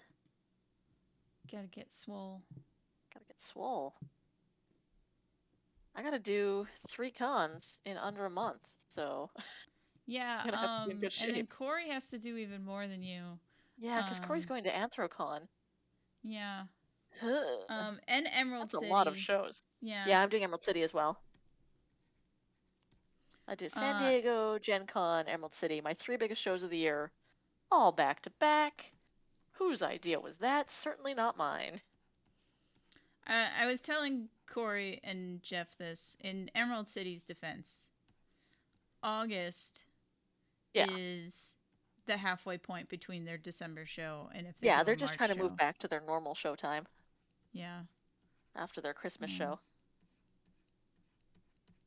Gotta get swole. Gotta get swole. I gotta do 3 cons in under a month, so Yeah. I'm gonna have to be in good And then shape. Corey has to do even more than you. Yeah, because Corey's Um, going to Anthrocon. yeah. Ugh, And Emerald that's a lot of City. shows. Yeah. Yeah, I'm doing Emerald City as well. I did San Uh, Diego, Gen Con, Emerald City, my 3 biggest shows of the year, all back to back. Whose idea was that? Certainly not mine. I was telling Corey and Jeff this in Emerald City's defense. August Yeah. is the halfway point between their December show and if they Yeah, do a they're just March trying to move show. back to their normal show time Yeah. after their Christmas Mm. show.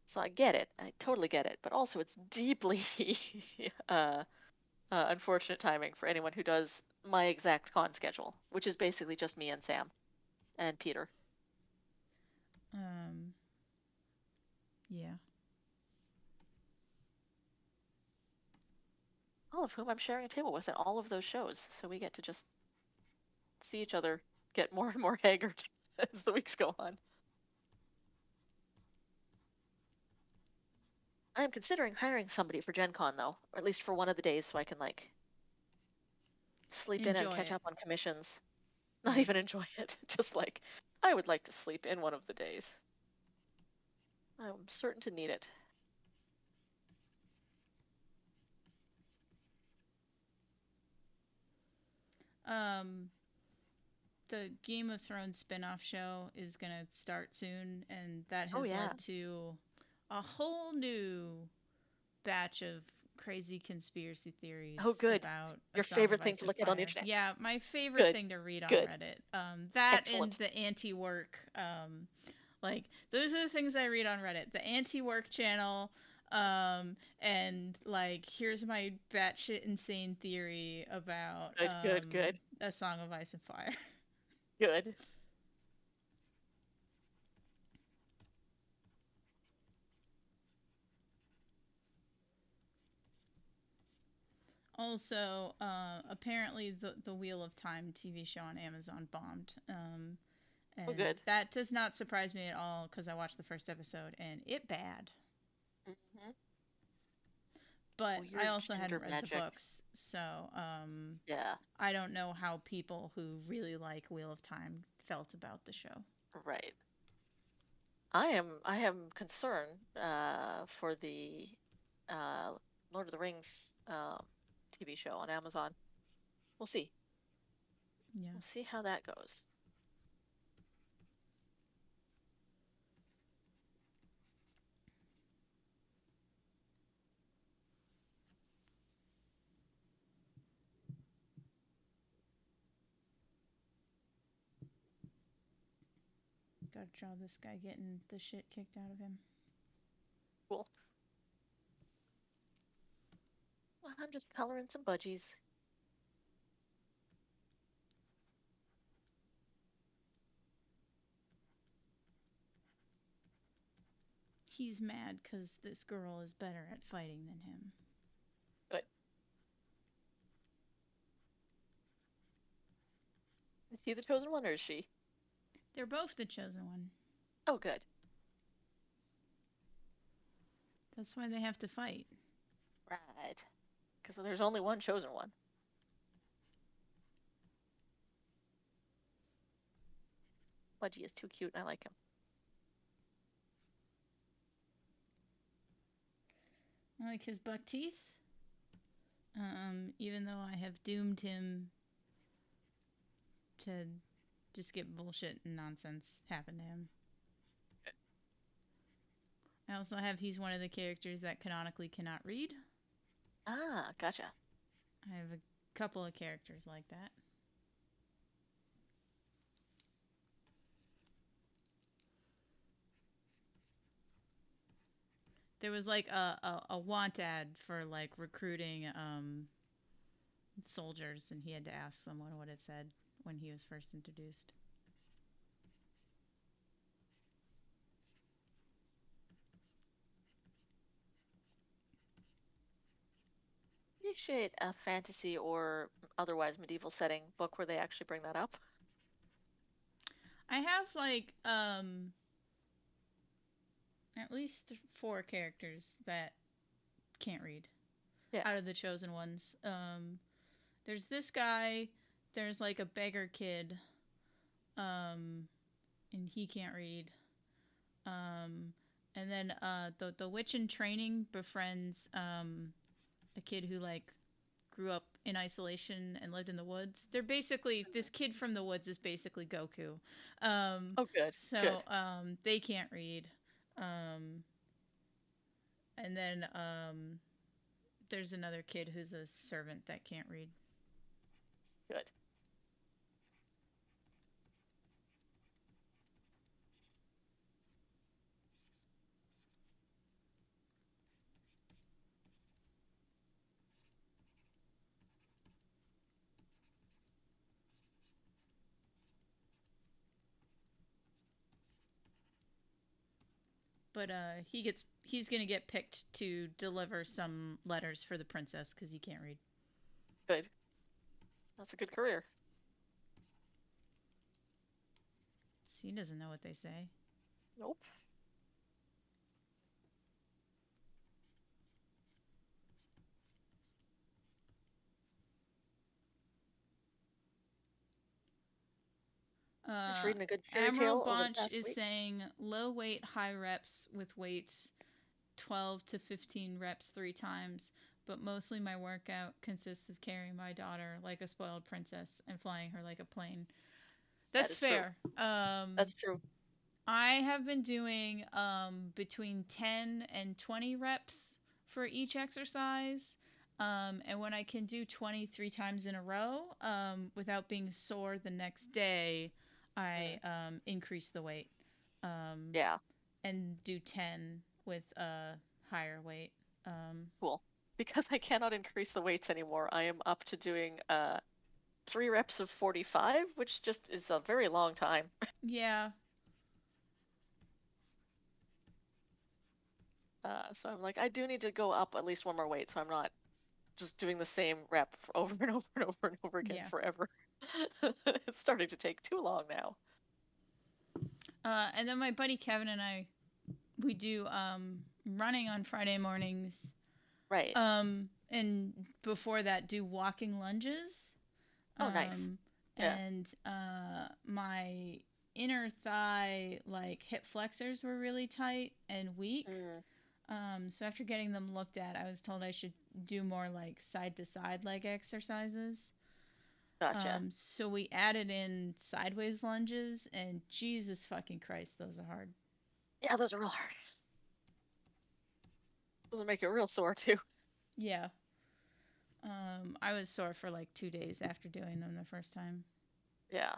So I get it. I totally get it. But also, it's deeply unfortunate timing for anyone who does my exact con schedule, which is basically just me and Sam and Peter. Um. Yeah. All of whom I'm sharing a table with at all of those shows. So we get to just see each other get more and more haggard as the weeks go on. I am considering hiring somebody for Gen Con, though, or at least for one of the days so I can, like, sleep in and Enjoy catch it. up on commissions. Not Yeah. even enjoy it. Just like, I would like to sleep in one of the days. I'm certain to need it. Um. The Game of Thrones spin-off show is gonna start soon, and that Oh, has yeah. led to a whole new batch of crazy conspiracy Oh, theories good. about A Your Song of favorite thing Ice to and look at on the Fire. internet. Yeah, my favorite Good. thing to read on Good. Reddit. That and Excellent. the anti-work. Like those are the things I read on Reddit. The anti-work channel. And like here's my batshit insane theory about Good, good, good, A Song of Ice and Fire. good. Also, apparently the Wheel of Time TV show on Amazon bombed. Oh, And good. that does not surprise me at all because I watched the first episode and it bad. Mm-hmm. But I Weird also gender hadn't read the magic. books, so Yeah, I don't know how people who really like Wheel of Time felt about the show. right. I am concerned for the uh, Lord of the Rings TV show on Amazon. We'll see. Yeah. We'll see how that goes. Gotta draw this guy getting the shit kicked out of him. Cool. Well, I'm just coloring some budgies. He's mad because this girl is better at fighting than him. Good. Is he the chosen one or is she? They're both the chosen one. Oh, good. That's why they have to fight. Right. Because there's only one chosen one. Budgie is too cute and I like him. I like his buck teeth. Even though I have doomed him to just get bullshit and nonsense happen to him. I also have he's one of the characters that canonically cannot read. Ah, gotcha. I have a couple of characters like that. There was like a want ad for like recruiting soldiers, and he had to ask someone what it said when he was first introduced. Appreciate a fantasy or otherwise medieval setting book where they actually bring that up. I have like at least 4 characters that can't read Yeah. out of the chosen ones. There's this guy. There's like a beggar kid, and he can't read. Um, And then the witch in training befriends a kid who like grew up in isolation and lived in the woods. They're basically this kid from the woods is basically Goku. Um, Oh, good, so good, they can't read. Um, and then there's another kid who's a servant that can't read. good. But he's gonna get picked to deliver some letters for the princess because he can't read. Good. That's a good career. See, he doesn't know what they say. Nope. Just Uh, reading a good fairy Admiral tale over the Bonch past is week. saying low weight, high reps with weights 12 to 15 reps 3 times, but mostly my workout consists of carrying my daughter like a spoiled princess and flying her like a plane. That That's is true. fair. That's true. I have been doing between 10 and 20 reps for each exercise. And when I can do 23 times in a row without being sore the next day, I Mm. increase the weight um, Yeah, and do 10 with a higher weight. cool. Because I cannot increase the weights anymore, I am up to doing 3 reps of 45, which just is a very long time. Yeah. So I'm like, I do need to go up at least one more weight, so I'm not just doing the same rep over and over and over and over again Yeah. forever. It's starting to take too long now. And then my buddy Kevin and I, we do running on Friday mornings. Right. And before that, do walking lunges. Oh, nice. Um, Yeah. and my inner thigh, like hip flexors, were really tight and weak. Mm, So after getting them looked at, I was told I should do more like side to side leg exercises. gotcha. So we added in sideways lunges, and Jesus fucking Christ, those are hard. Yeah, those are real hard. Those will make it real sore too. Yeah. I was sore for like 2 days after doing them the first time. Yeah.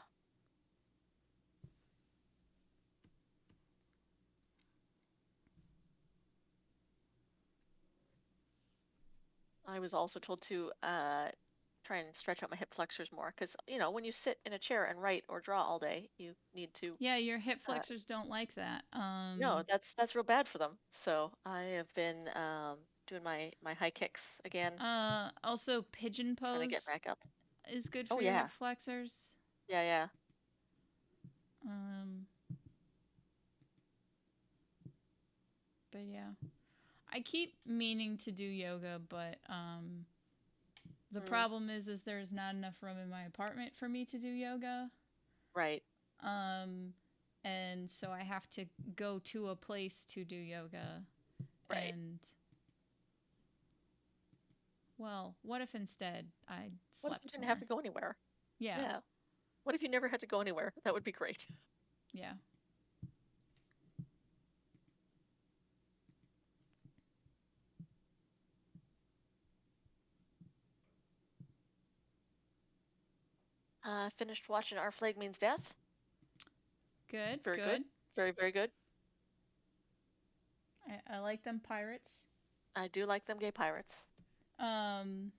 I was also told to try and stretch out my hip flexors more because, when you sit in a chair and write or draw all day, you need to. Yeah, your hip Uh, flexors don't like that. no, that's real bad for them. So I have been doing my high kicks again, Also pigeon trying to get pose back up. is good Oh for your yeah, hip flexors. yeah, yeah. Um, but yeah, I keep meaning to do yoga, but the Mm, problem is there's not enough room in my apartment for me to do yoga. right, Um, and so I have to go to a place to do yoga. right. And well, what if instead I What if you slept didn't have more? to go anywhere? Yeah, Yeah. What if you never had to go anywhere? That would be great. yeah. Finished watching Our Flag Means Death. Good, Very good. good. Very, very good. I like them pirates. I do like them gay pirates. Um,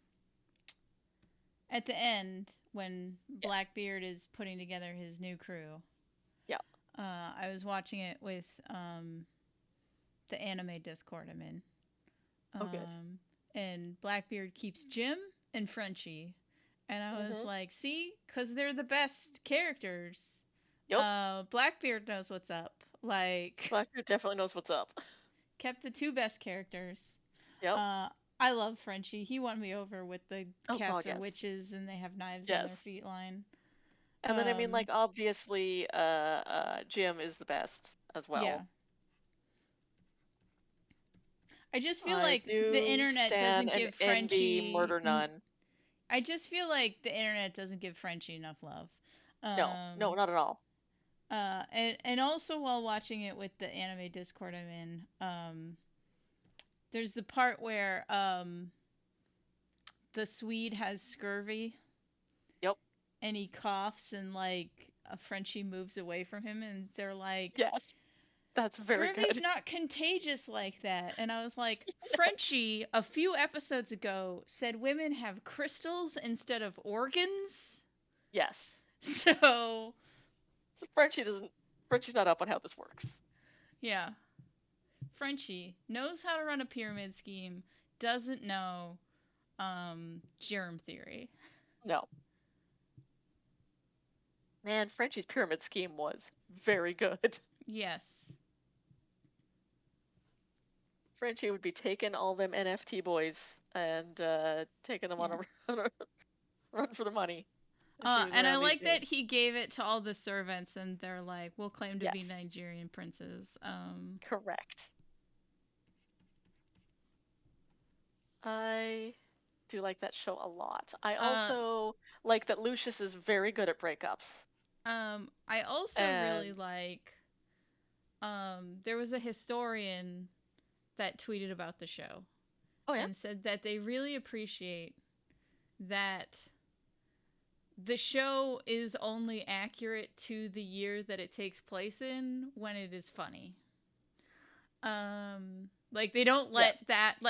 at the end, when Yes. Blackbeard is putting together his new crew, Yeah. I was watching it with the anime Discord I'm in. Oh, good. And Blackbeard keeps Jim and Frenchie. And I was Mm-hmm. like, see? Because they're the best characters. Yep. Blackbeard knows what's up. Like, Blackbeard definitely knows what's up. kept the two best characters. Yep. I love Frenchie. He won me over with the Oh God, cats are yes. witches and they have knives on their Yes. feet line. And then I mean, like, obviously, Jim is the best as Yeah. well. I just feel I like the do internet stan doesn't and give envy Frenchie. Murder Nun. I just feel like the internet doesn't give Frenchie enough love. No, no, Um, not at all. and also while watching it with the anime Discord I'm in, there's the part where the Swede has scurvy Yep. and he coughs and like a Frenchie moves away from him and they're like, Yes. That's very scurvy's good. not contagious like that. And I was like, Frenchie, a few episodes ago, said women have crystals instead of organs. Yes. So, So Frenchie's not up on how this works. yeah. Frenchie knows how to run a pyramid scheme, doesn't know germ theory. No. Man, Frenchie's pyramid scheme was very good. Yes. Frenchie would be taking all them NFT boys and taking them on Yeah. a run for the money if he was And I around these like that days. he gave it to all the servants, and they're like, "We'll claim to be Yes. Nigerian princes." Correct. I do like that show a lot. I uh, also like that Lucius is very good at breakups. I also really And like. There was a historian that tweeted about the show oh yeah, and said that they really appreciate that the show is only accurate to the year that it takes place in when it is funny. Like they don't let yes.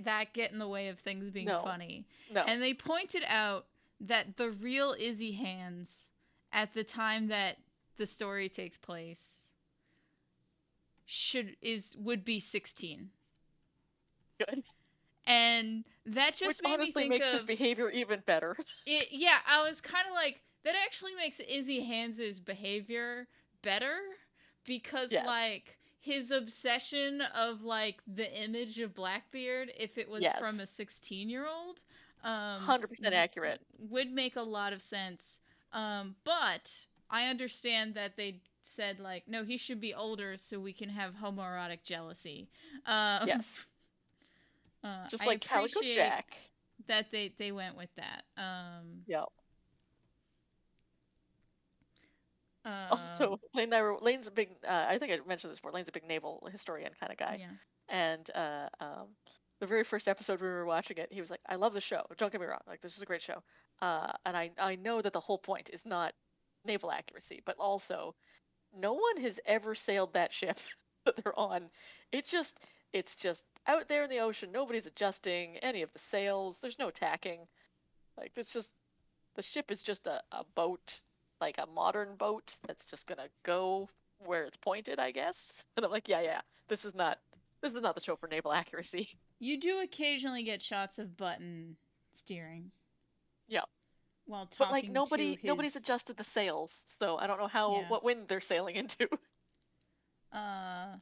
that get in the way of things being No. funny. No. And they pointed out that the real Izzy Hands at the time that the story takes place would be 16. Good. And that Which just made me honestly think makes his of behavior even better. it. Yeah, I was kind of like, that actually makes Izzy Hands' behavior better because Yes. like his obsession of like the image of Blackbeard, if it was from Yes. a 16-year-old, um 100% accurate. would make a lot of sense. But I understand that they said like, no, he should be older so we can have homoerotic jealousy. um Yes. I Just like Calico appreciate Jack. that they went with that. Yep. Uh, Also, Lane's a big. I think I mentioned this before. Lane's a big naval historian kind of guy, yeah. and the very first episode we were watching it, he was like, "I love the show. Don't get me wrong. Like this is a great show." And I know that the whole point is not naval accuracy, but also no one has ever sailed that ship that they're on. It's just out there in the ocean. Nobody's adjusting any of the sails. There's no tacking. Like it's just the ship is just a boat, like a modern boat that's just gonna go where it's pointed, I guess. And I'm like, yeah, this is not the show for naval accuracy. You do occasionally get shots of Button steering Yeah. while But like talking to nobody's his. adjusted the sails, so I don't know how Yeah. what wind they're sailing into. Uh,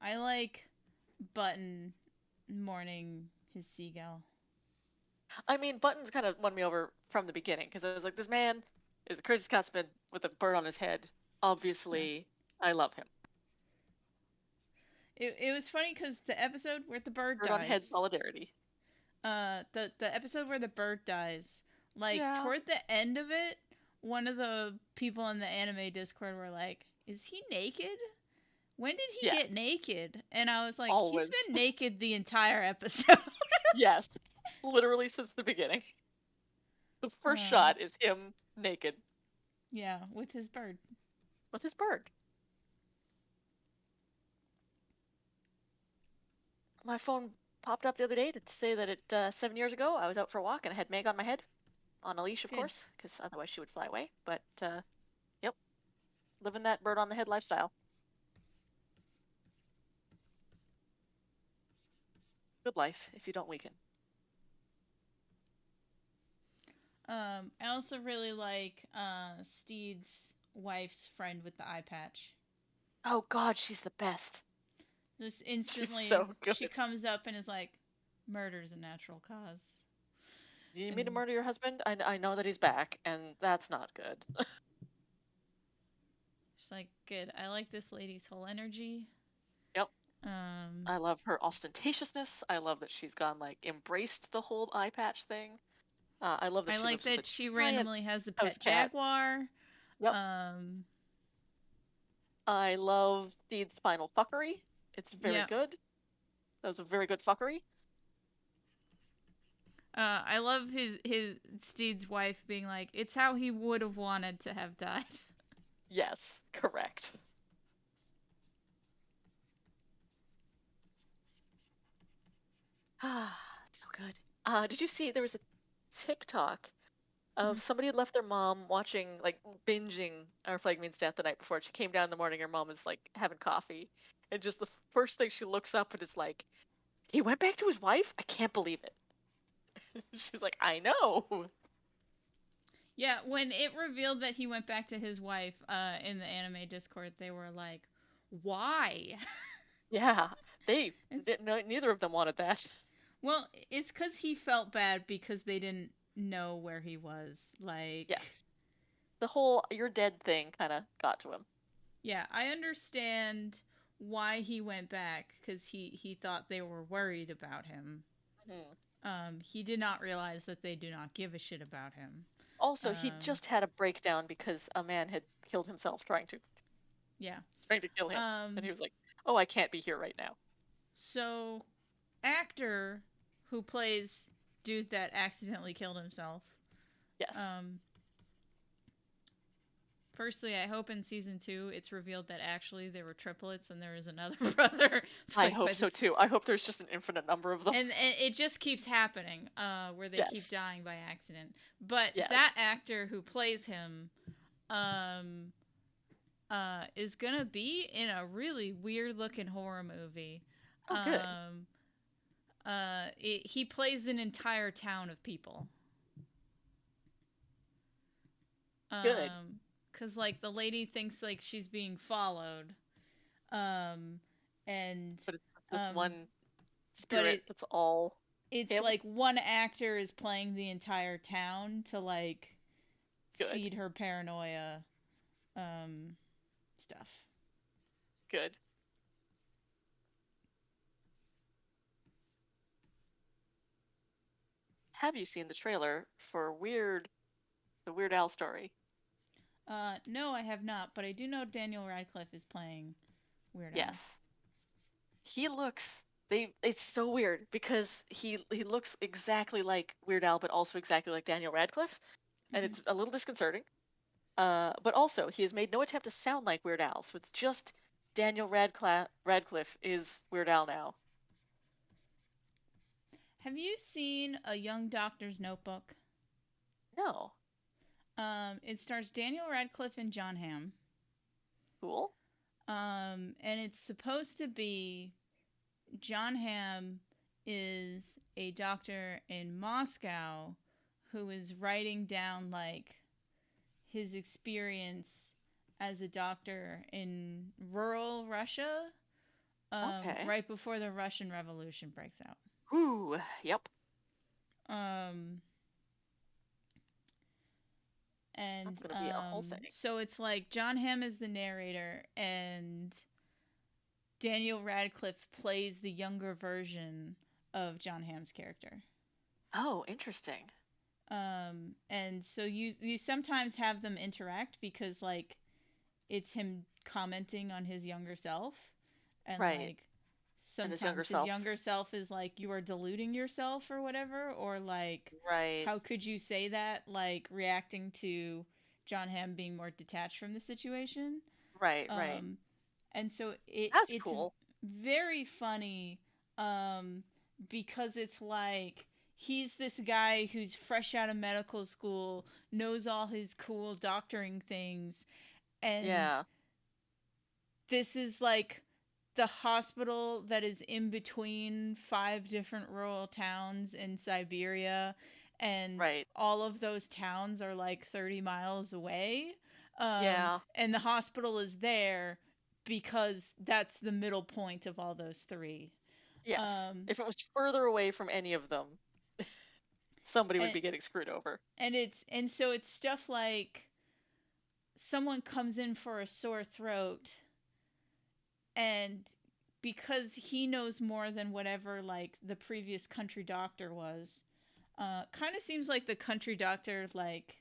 I like Button mourning his seagull. I mean, Buttons kind of won me over from the beginning because I was like, this man is a Curtis Scotsman with a bird on his head. Yeah. Obviously, I love him. It was funny because the episode where the bird Bird on head dies, solidarity. the episode where the bird dies, like Yeah. toward the end of it, one of the people in the anime Discord were like, "Is he naked? When did he Yes. get naked?" And I was like, "He's Always. been naked the entire episode." Yes. Literally since the beginning. The first uh, shot is him naked yeah, with his bird. with his bird. My phone popped up the other day to say that 7 years ago I was out for a walk and I had Meg on my head, on a leash, of Good. course, because otherwise she would fly away. But yep, living that bird on the head lifestyle. Good life if you don't weaken. I also really like Steed's wife's friend with the eye patch. Oh God, she's the best. Just She's instantly, so good. she comes up and is like, "Murder's a natural cause." Do you mean to And murder your husband? I know that he's back, and that's not good. she's like, "Good. I like this lady's whole energy." Yep. Um, I love her ostentatiousness. I love that she's gone like embraced the whole eye patch thing. I love that I she like lives with a that she giant randomly has a house pet cat. jaguar. Yep. Um, I love Steed's final fuckery. It's very yeah. good. That was a very good fuckery. I love his Steed's wife being like, "It's how he would have wanted to have died." Yes, correct. Ah, so good. Did you see there was a TikTok of somebody had left their mom watching, like, binging Our Flag Means Death the night before. She came down in the morning, her mom was like having coffee, and just the first thing she looks up and is like, "He went back to his wife? I can't believe it." She's like, "I know." Yeah, when it revealed that he went back to his wife in the anime Discord, they were like, "Why?" Yeah, they, it's neither of them wanted that. well, it's because he felt bad because they didn't know where he was. Like, Yes, the whole "you're dead" thing kind of got to him. yeah, I understand why he went back because he thought they were worried about him. Mhm. He did not realize that they do not give a shit about him. Also, he Um, just had a breakdown because a man had killed himself yeah. trying to kill him, and Um, he was like, "Oh, I can't be here right now." so actor who plays dude that accidentally killed himself. Yes, Um, Firstly, I hope in season 2 it's revealed that actually they were triplets and there is another brother I played hope by so this. too. I hope there's just an infinite number of them. And it just keeps happening, where they keep Yes, dying by accident. But that yes. actor who plays him, um, is gonna be in a really weird looking horror movie. Oh, good, He plays an entire town of people. good. Cause like the lady thinks like she's being followed, um, and But it's just this um, one but spirit that's all it's him. like one actor is playing the entire town to like Good, feed her paranoia, um, stuff. good. Have you seen the trailer for the Weird Al story? No, I have not, but I do know Daniel Radcliffe is playing Weird Al. Yes. He looks it's so weird because he looks exactly like Weird Al, but also exactly like Daniel Radcliffe, and Mm-hmm. it's a little disconcerting. But also he has made no attempt to sound like Weird Al, so it's just Daniel Radcliffe is Weird Al now. Have you seen A Young Doctor's Notebook? No. It stars Daniel Radcliffe and John Hamm. Cool. And it's supposed to be John Hamm is a doctor in Moscow who is writing down like his experience as a doctor in rural Russia, Okay. right before the Russian Revolution breaks out. Ooh, yep. Um, That's and gonna be a whole thing. so it's like John Hamm is the narrator, and Daniel Radcliffe plays the younger version of John Hamm's character. Oh, interesting. And so you sometimes have them interact because like it's him commenting on his younger self, and Right. like And his younger sometimes his self. younger self is like, you are deluding yourself or whatever, or like, Right. how could you say that, like reacting to John Hamm being more detached from the situation. Right, right. um and so That's it's cool. very funny, um because it's like he's this guy who's fresh out of medical school, knows all his cool doctoring things, and Yeah. this is like the hospital that is in between 5 different rural towns in Siberia, and Right. all of those towns are like 30 miles away. Yeah. And the hospital is there because that's the middle point of all those three. Yes. Um, If it was further away from any of them, somebody would and be getting screwed over. and so it's stuff like someone comes in for a sore throat, and because he knows more than whatever like the previous country doctor was. Kind of seems like the country doctor like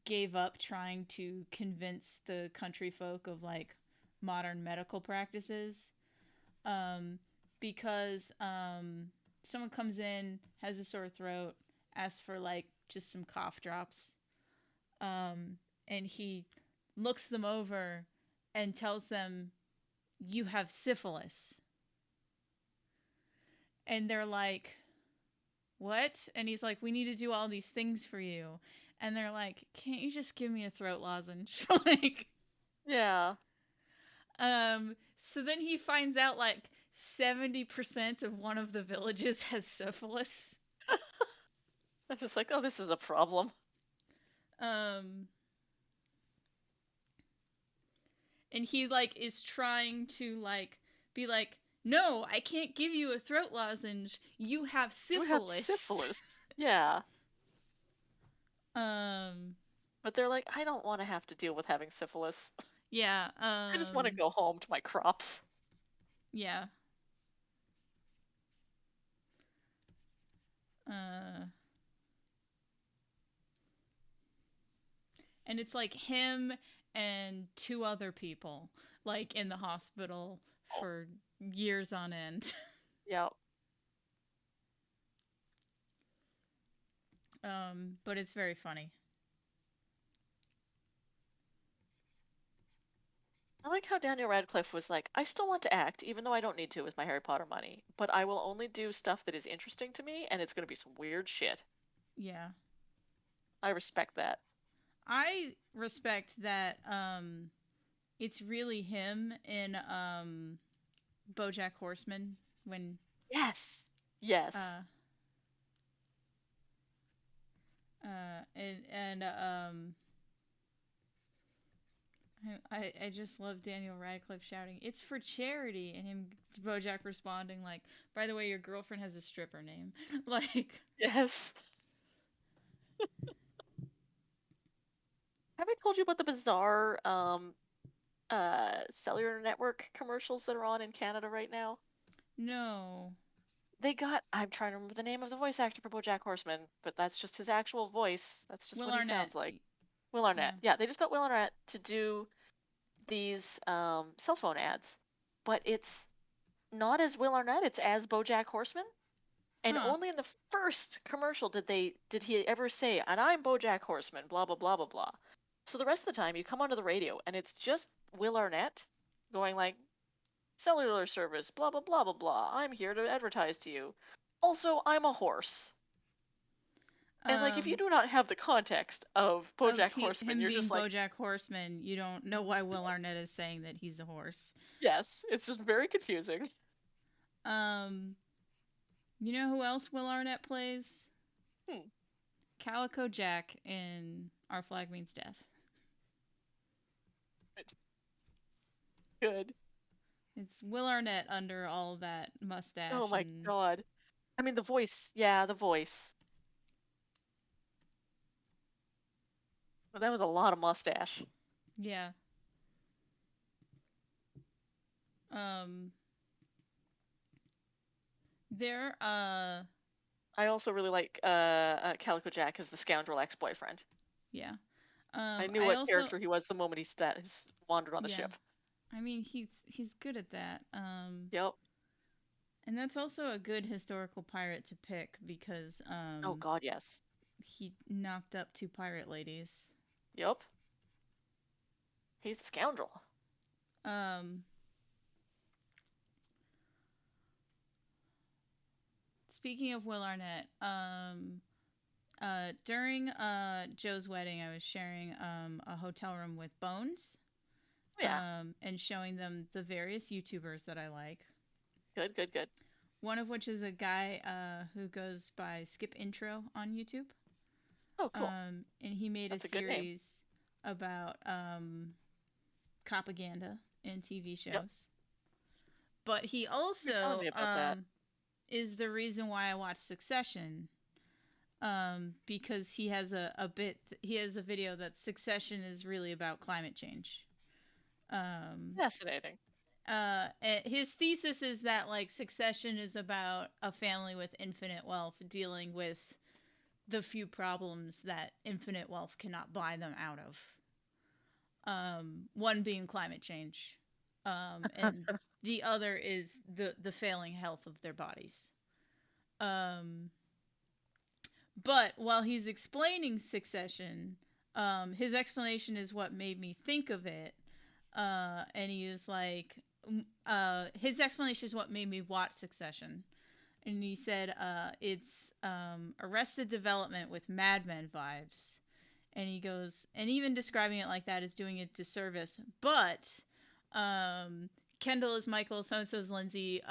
gave up trying to convince the country folk of like modern medical practices. Um, because someone comes in, has a sore throat, asks for like just some cough drops, um, and he looks them over and tells them, "You have syphilis." And they're like, "What?" And he's like, "We need to do all these things for you." And they're like, "Can't you just give me a throat lozenge?" Like, Yeah. so then he finds out like 70% of one of the villages has syphilis. I'm just like, oh, this is a problem. Um, and he like is trying to like be like, "No, I can't give you a throat lozenge. You have You have syphilis." syphilis. Yeah. um, But they're like, I don't want to have to deal with having syphilis. yeah, I just want to go home to my crops. yeah. Uh, and it's like him and two other people like in the hospital Oh, for years on end. yeah. But it's very funny. I like how Daniel Radcliffe was like, I still want to act, even though I don't need to with my Harry Potter money, but I will only do stuff that is interesting to me, and it's going to be some weird shit. Yeah. I respect that. I respect that it's really him in BoJack Horseman when Yes. Yes. uh and I just love Daniel Radcliffe shouting, "It's for charity," and him BoJack responding like, "By the way, your girlfriend has a stripper name." Like, Yes. Have I told you about the bizarre cellular network commercials that are on in Canada right now? no. They got, I'm trying to remember the name of the voice actor for BoJack Horseman, but that's just his actual voice. That's just Will what he Arnett. sounds like. Will Arnett. Yeah. Yeah, they just got Will Arnett to do these cell phone ads, but it's not as Will Arnett, it's as BoJack Horseman. And Huh. only in the first commercial did he ever say, "And I'm BoJack Horseman," blah blah blah blah blah. So the rest of the time you come onto the radio and it's just Will Arnett going like, "Cellular service, blah blah blah blah blah. I'm here to advertise to you. Also, I'm a horse." And like if you Um do not have the context of of BoJack Horseman, him you're being just like, BoJack Horseman, you don't know why Will Arnett is saying that he's a horse. yes, it's just very confusing. Um, you know who else Will Arnett plays? Hmm. Calico Jack in Our Flag Means Death. Good. It's Will Arnett under all that Oh mustache my and god. I mean the voice. Yeah, the voice. But that was a lot of mustache. yeah. Um, there. I also really like Calico Jack as the scoundrel ex-boyfriend. Yeah. I knew I what also. character he was the moment he wandered on the Yeah. ship. I mean, he's good at that. Yep. And that's also a good historical pirate to pick because Oh god, yes. he knocked up two pirate ladies. Yep. He's a scoundrel. Um, Speaking of Will Arnett, during Joe's wedding, I was sharing a hotel room with Bones, Oh, yeah. and showing them the various YouTubers that I like. Good, good, good. One of which is a guy who goes by Skip Intro on YouTube. Oh, cool. And he made That's a a good name. series about propaganda in TV shows. Yep. But he You were telling also me about that. is the reason why I watch Succession. Because he has he has a video that Succession is really about climate change. Fascinating. his thesis is that like Succession is about a family with infinite wealth dealing with the few problems that infinite wealth cannot buy them out of. One being climate change, and the other is the failing health of their bodies. But while he's explaining Succession, his explanation is what made me think of it. And he is like, his explanation is what made me watch Succession. And he said, it's Arrested Development with Mad Men vibes. And he goes, and even describing it like that is doing it disservice. But Kendall is Michael, so-and-so is Lindsay,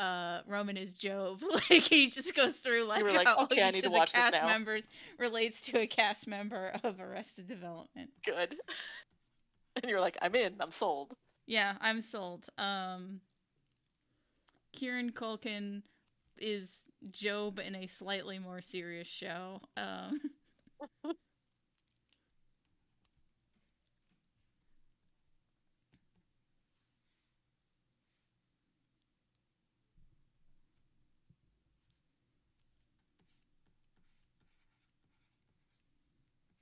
Roman is Job. Like, he just goes through like, like, how okay, I need each to of the watch this cast now. members relates to a cast member of Arrested Development. Good. And you're like, I'm in, I'm sold. Yeah, I'm sold. Kieran Culkin is Job in a slightly more serious show.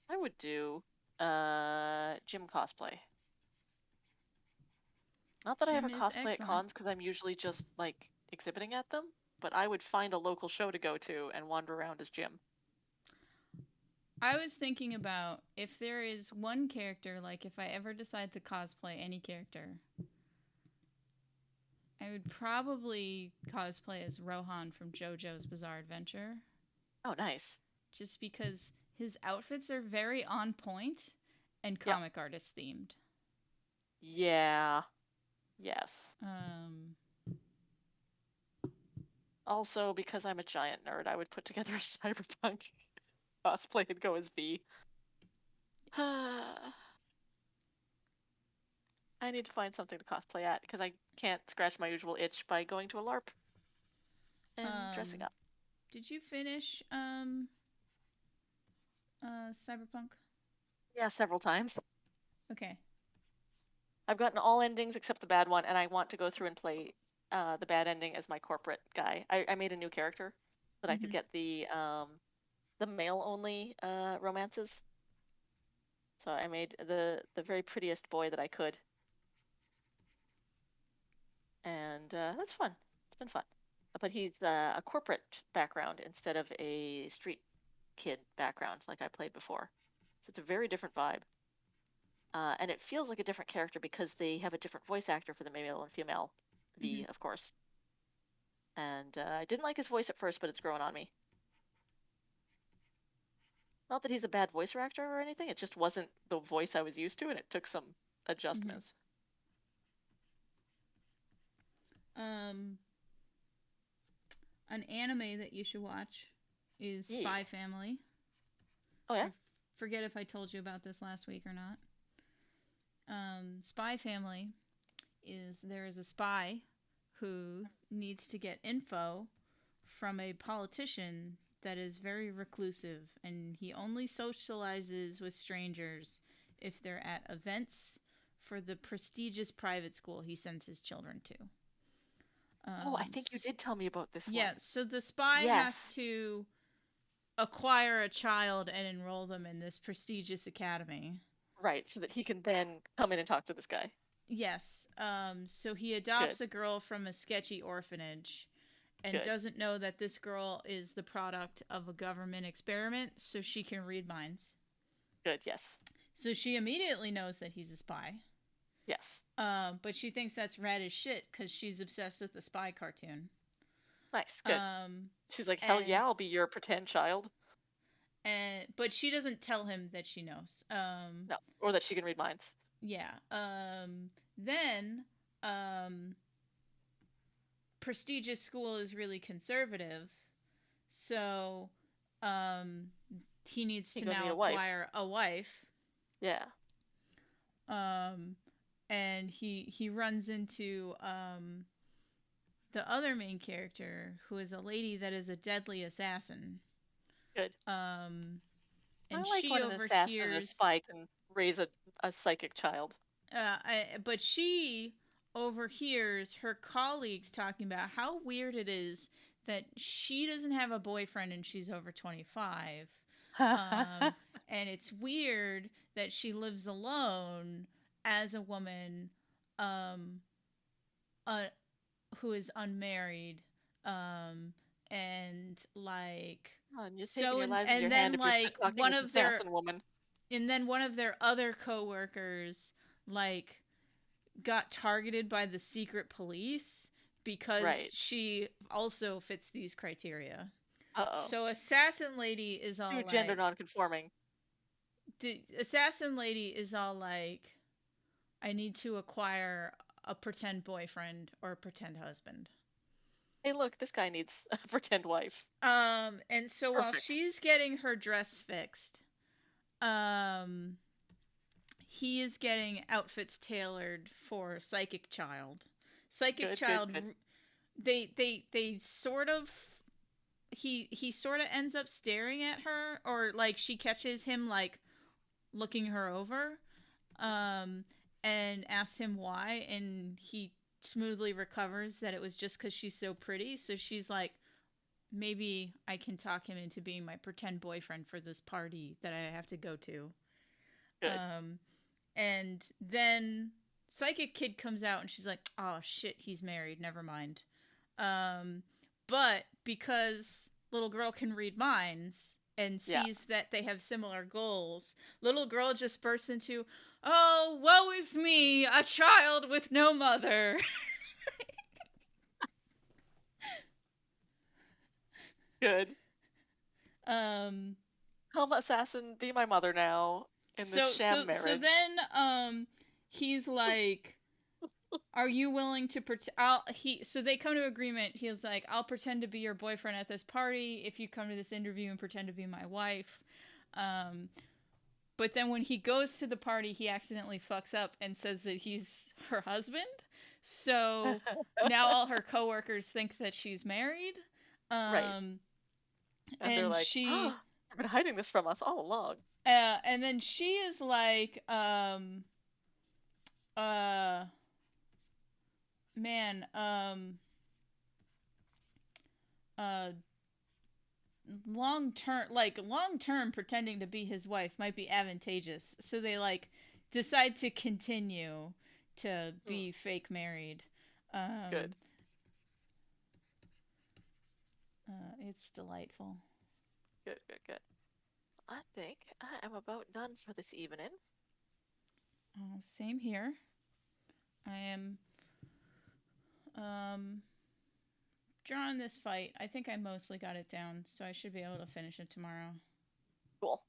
I would do Jim cosplay. Not that I ever Jim is cosplay at excellent. cons because I'm usually just like exhibiting at them, but I would find a local show to go to and wander around as Jim. I was thinking about if there is one character, like if I ever decide to cosplay any character, I would probably cosplay as Rohan from JoJo's Bizarre Adventure. Oh, nice. Just because his outfits are very on point and Yep. comic artist themed. Yeah. Yes. Also, because I'm a giant nerd, I would put together a cyberpunk cosplay and go as V. I need to find something to cosplay at because I can't scratch my usual itch by going to a LARP and dressing up. Did you finish Cyberpunk? Yeah, several times. Okay. I've gotten all endings except the bad one, and I want to go through and play the bad ending as my corporate guy. I made a new character that I could get the male only romances. So I made the very prettiest boy that I could. And that's fun. It's been fun. But he's a corporate background instead of a street kid background like I played before. So it's a very different vibe. And it feels like a different character because they have a different voice actor for the male and female V, of course. And I didn't like his voice at first, but it's grown on me. Not that he's a bad voice actor or anything, it just wasn't the voice I was used to, and it took some adjustments. An anime that you should watch is Spy Family. Oh, yeah? I forget if I told you about this last week or not. Spy Family there is a spy who needs to get info from a politician that is very reclusive, and he only socializes with strangers if they're at events for the prestigious private school he sends his children to. I think you did tell me about this one. Yeah, so the spy has to acquire a child and enroll them in this prestigious academy. Right, so that he can then come in and talk to this guy. Yes. So he adopts a girl from a sketchy orphanage and doesn't know that this girl is the product of a government experiment, so she can read minds. Good, yes. So she immediately knows that he's a spy. Yes. But she thinks that's rad as shit because she's obsessed with the spy cartoon. Nice, good. She's like, hell yeah, I'll be your pretend child. But she doesn't tell him that she knows. No, or that she can read minds. Yeah. Then, prestigious school is really conservative, so he needs to now acquire a wife. Yeah. And he runs into the other main character, who is a lady that is a deadly assassin. Good. And I like she when an assassin and a spy can raise a psychic child. But she overhears her colleagues talking about how weird it is that she doesn't have a boyfriend and she's over 25. Um, and it's weird that she lives alone as a woman um, uh, who is unmarried. And like, And you're taking so, your lives in and your hand then if you're like talking with assassin woman. one of their other coworkers, like, got targeted by the secret police because Right. she also fits these criteria. Uh-oh. So Assassin Lady is all Too gender like, non-conforming. the Assassin Lady is all like, I need to acquire a pretend boyfriend or a pretend husband. Hey, look, this guy needs a pretend wife. And so while Perfect. she's getting her dress fixed, he is getting outfits tailored for Psychic Child. Psychic Good, good, Child, good. they sort of, he sort of ends up staring at her, or like she catches him like looking her over, um, and asks him why, and he smoothly recovers that it was just because she's so pretty. So she's like, maybe I can talk him into being my pretend boyfriend for this party that I have to go to. Good. And then Psychic Kid comes out and she's like, oh shit, he's married, never mind. But because little girl can read minds and Yeah. sees that they have similar goals, little girl just bursts into, oh, woe is me, a child with no mother. Good. um Come, assassin, be my mother now in this sham marriage. So then he's like, are you willing to so they come to agreement. He's like, I'll pretend to be your boyfriend at this party if you come to this interview and pretend to be my wife. But then when he goes to the party, he accidentally fucks up and says that he's her husband. So now all her coworkers think that she's married. Right. And they're like, she you've been hiding this from us all along. and then she is like, man, long term pretending to be his wife might be advantageous, so they like decide to continue to be fake married. Good. It's delightful. Good, good, good. I think I am about done for this evening. Same here. I am drawing this fight. I think I mostly got it down, so I should be able to finish it tomorrow. Cool.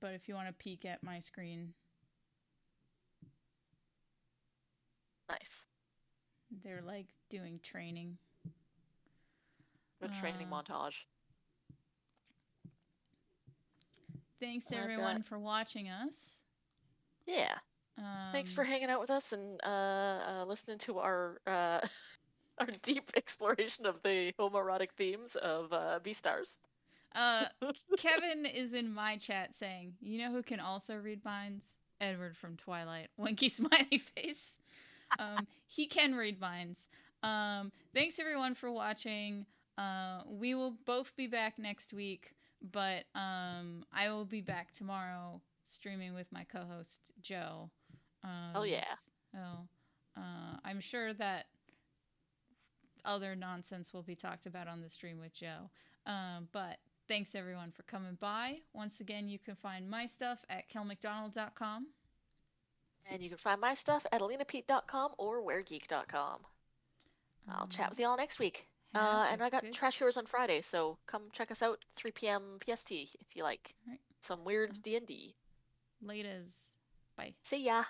But if you want to peek at my screen. Nice. They're like doing training. Good training montage. Thanks everyone for watching us. Yeah. Thanks for hanging out with us and listening to our our deep exploration of the homoerotic themes of Beastars. Kevin is in my chat saying, you know who can also read minds? Edward from Twilight. Winky smiley face. He can read minds. Thanks everyone for watching. We will both be back next week, but I will be back tomorrow streaming with my co-host Joe. Oh yeah. So I'm sure that other nonsense will be talked about on the stream with Joe. But thanks everyone for coming by. Once again, you can find my stuff at kelmcdonald.com. And you can find my stuff at alenapete.com or weargeek.com. I'll chat with you all next week. And I got Trash Heroes on Friday, so come check us out 3 p.m. PST if you like some weird D&D. Laters. Bye. See ya.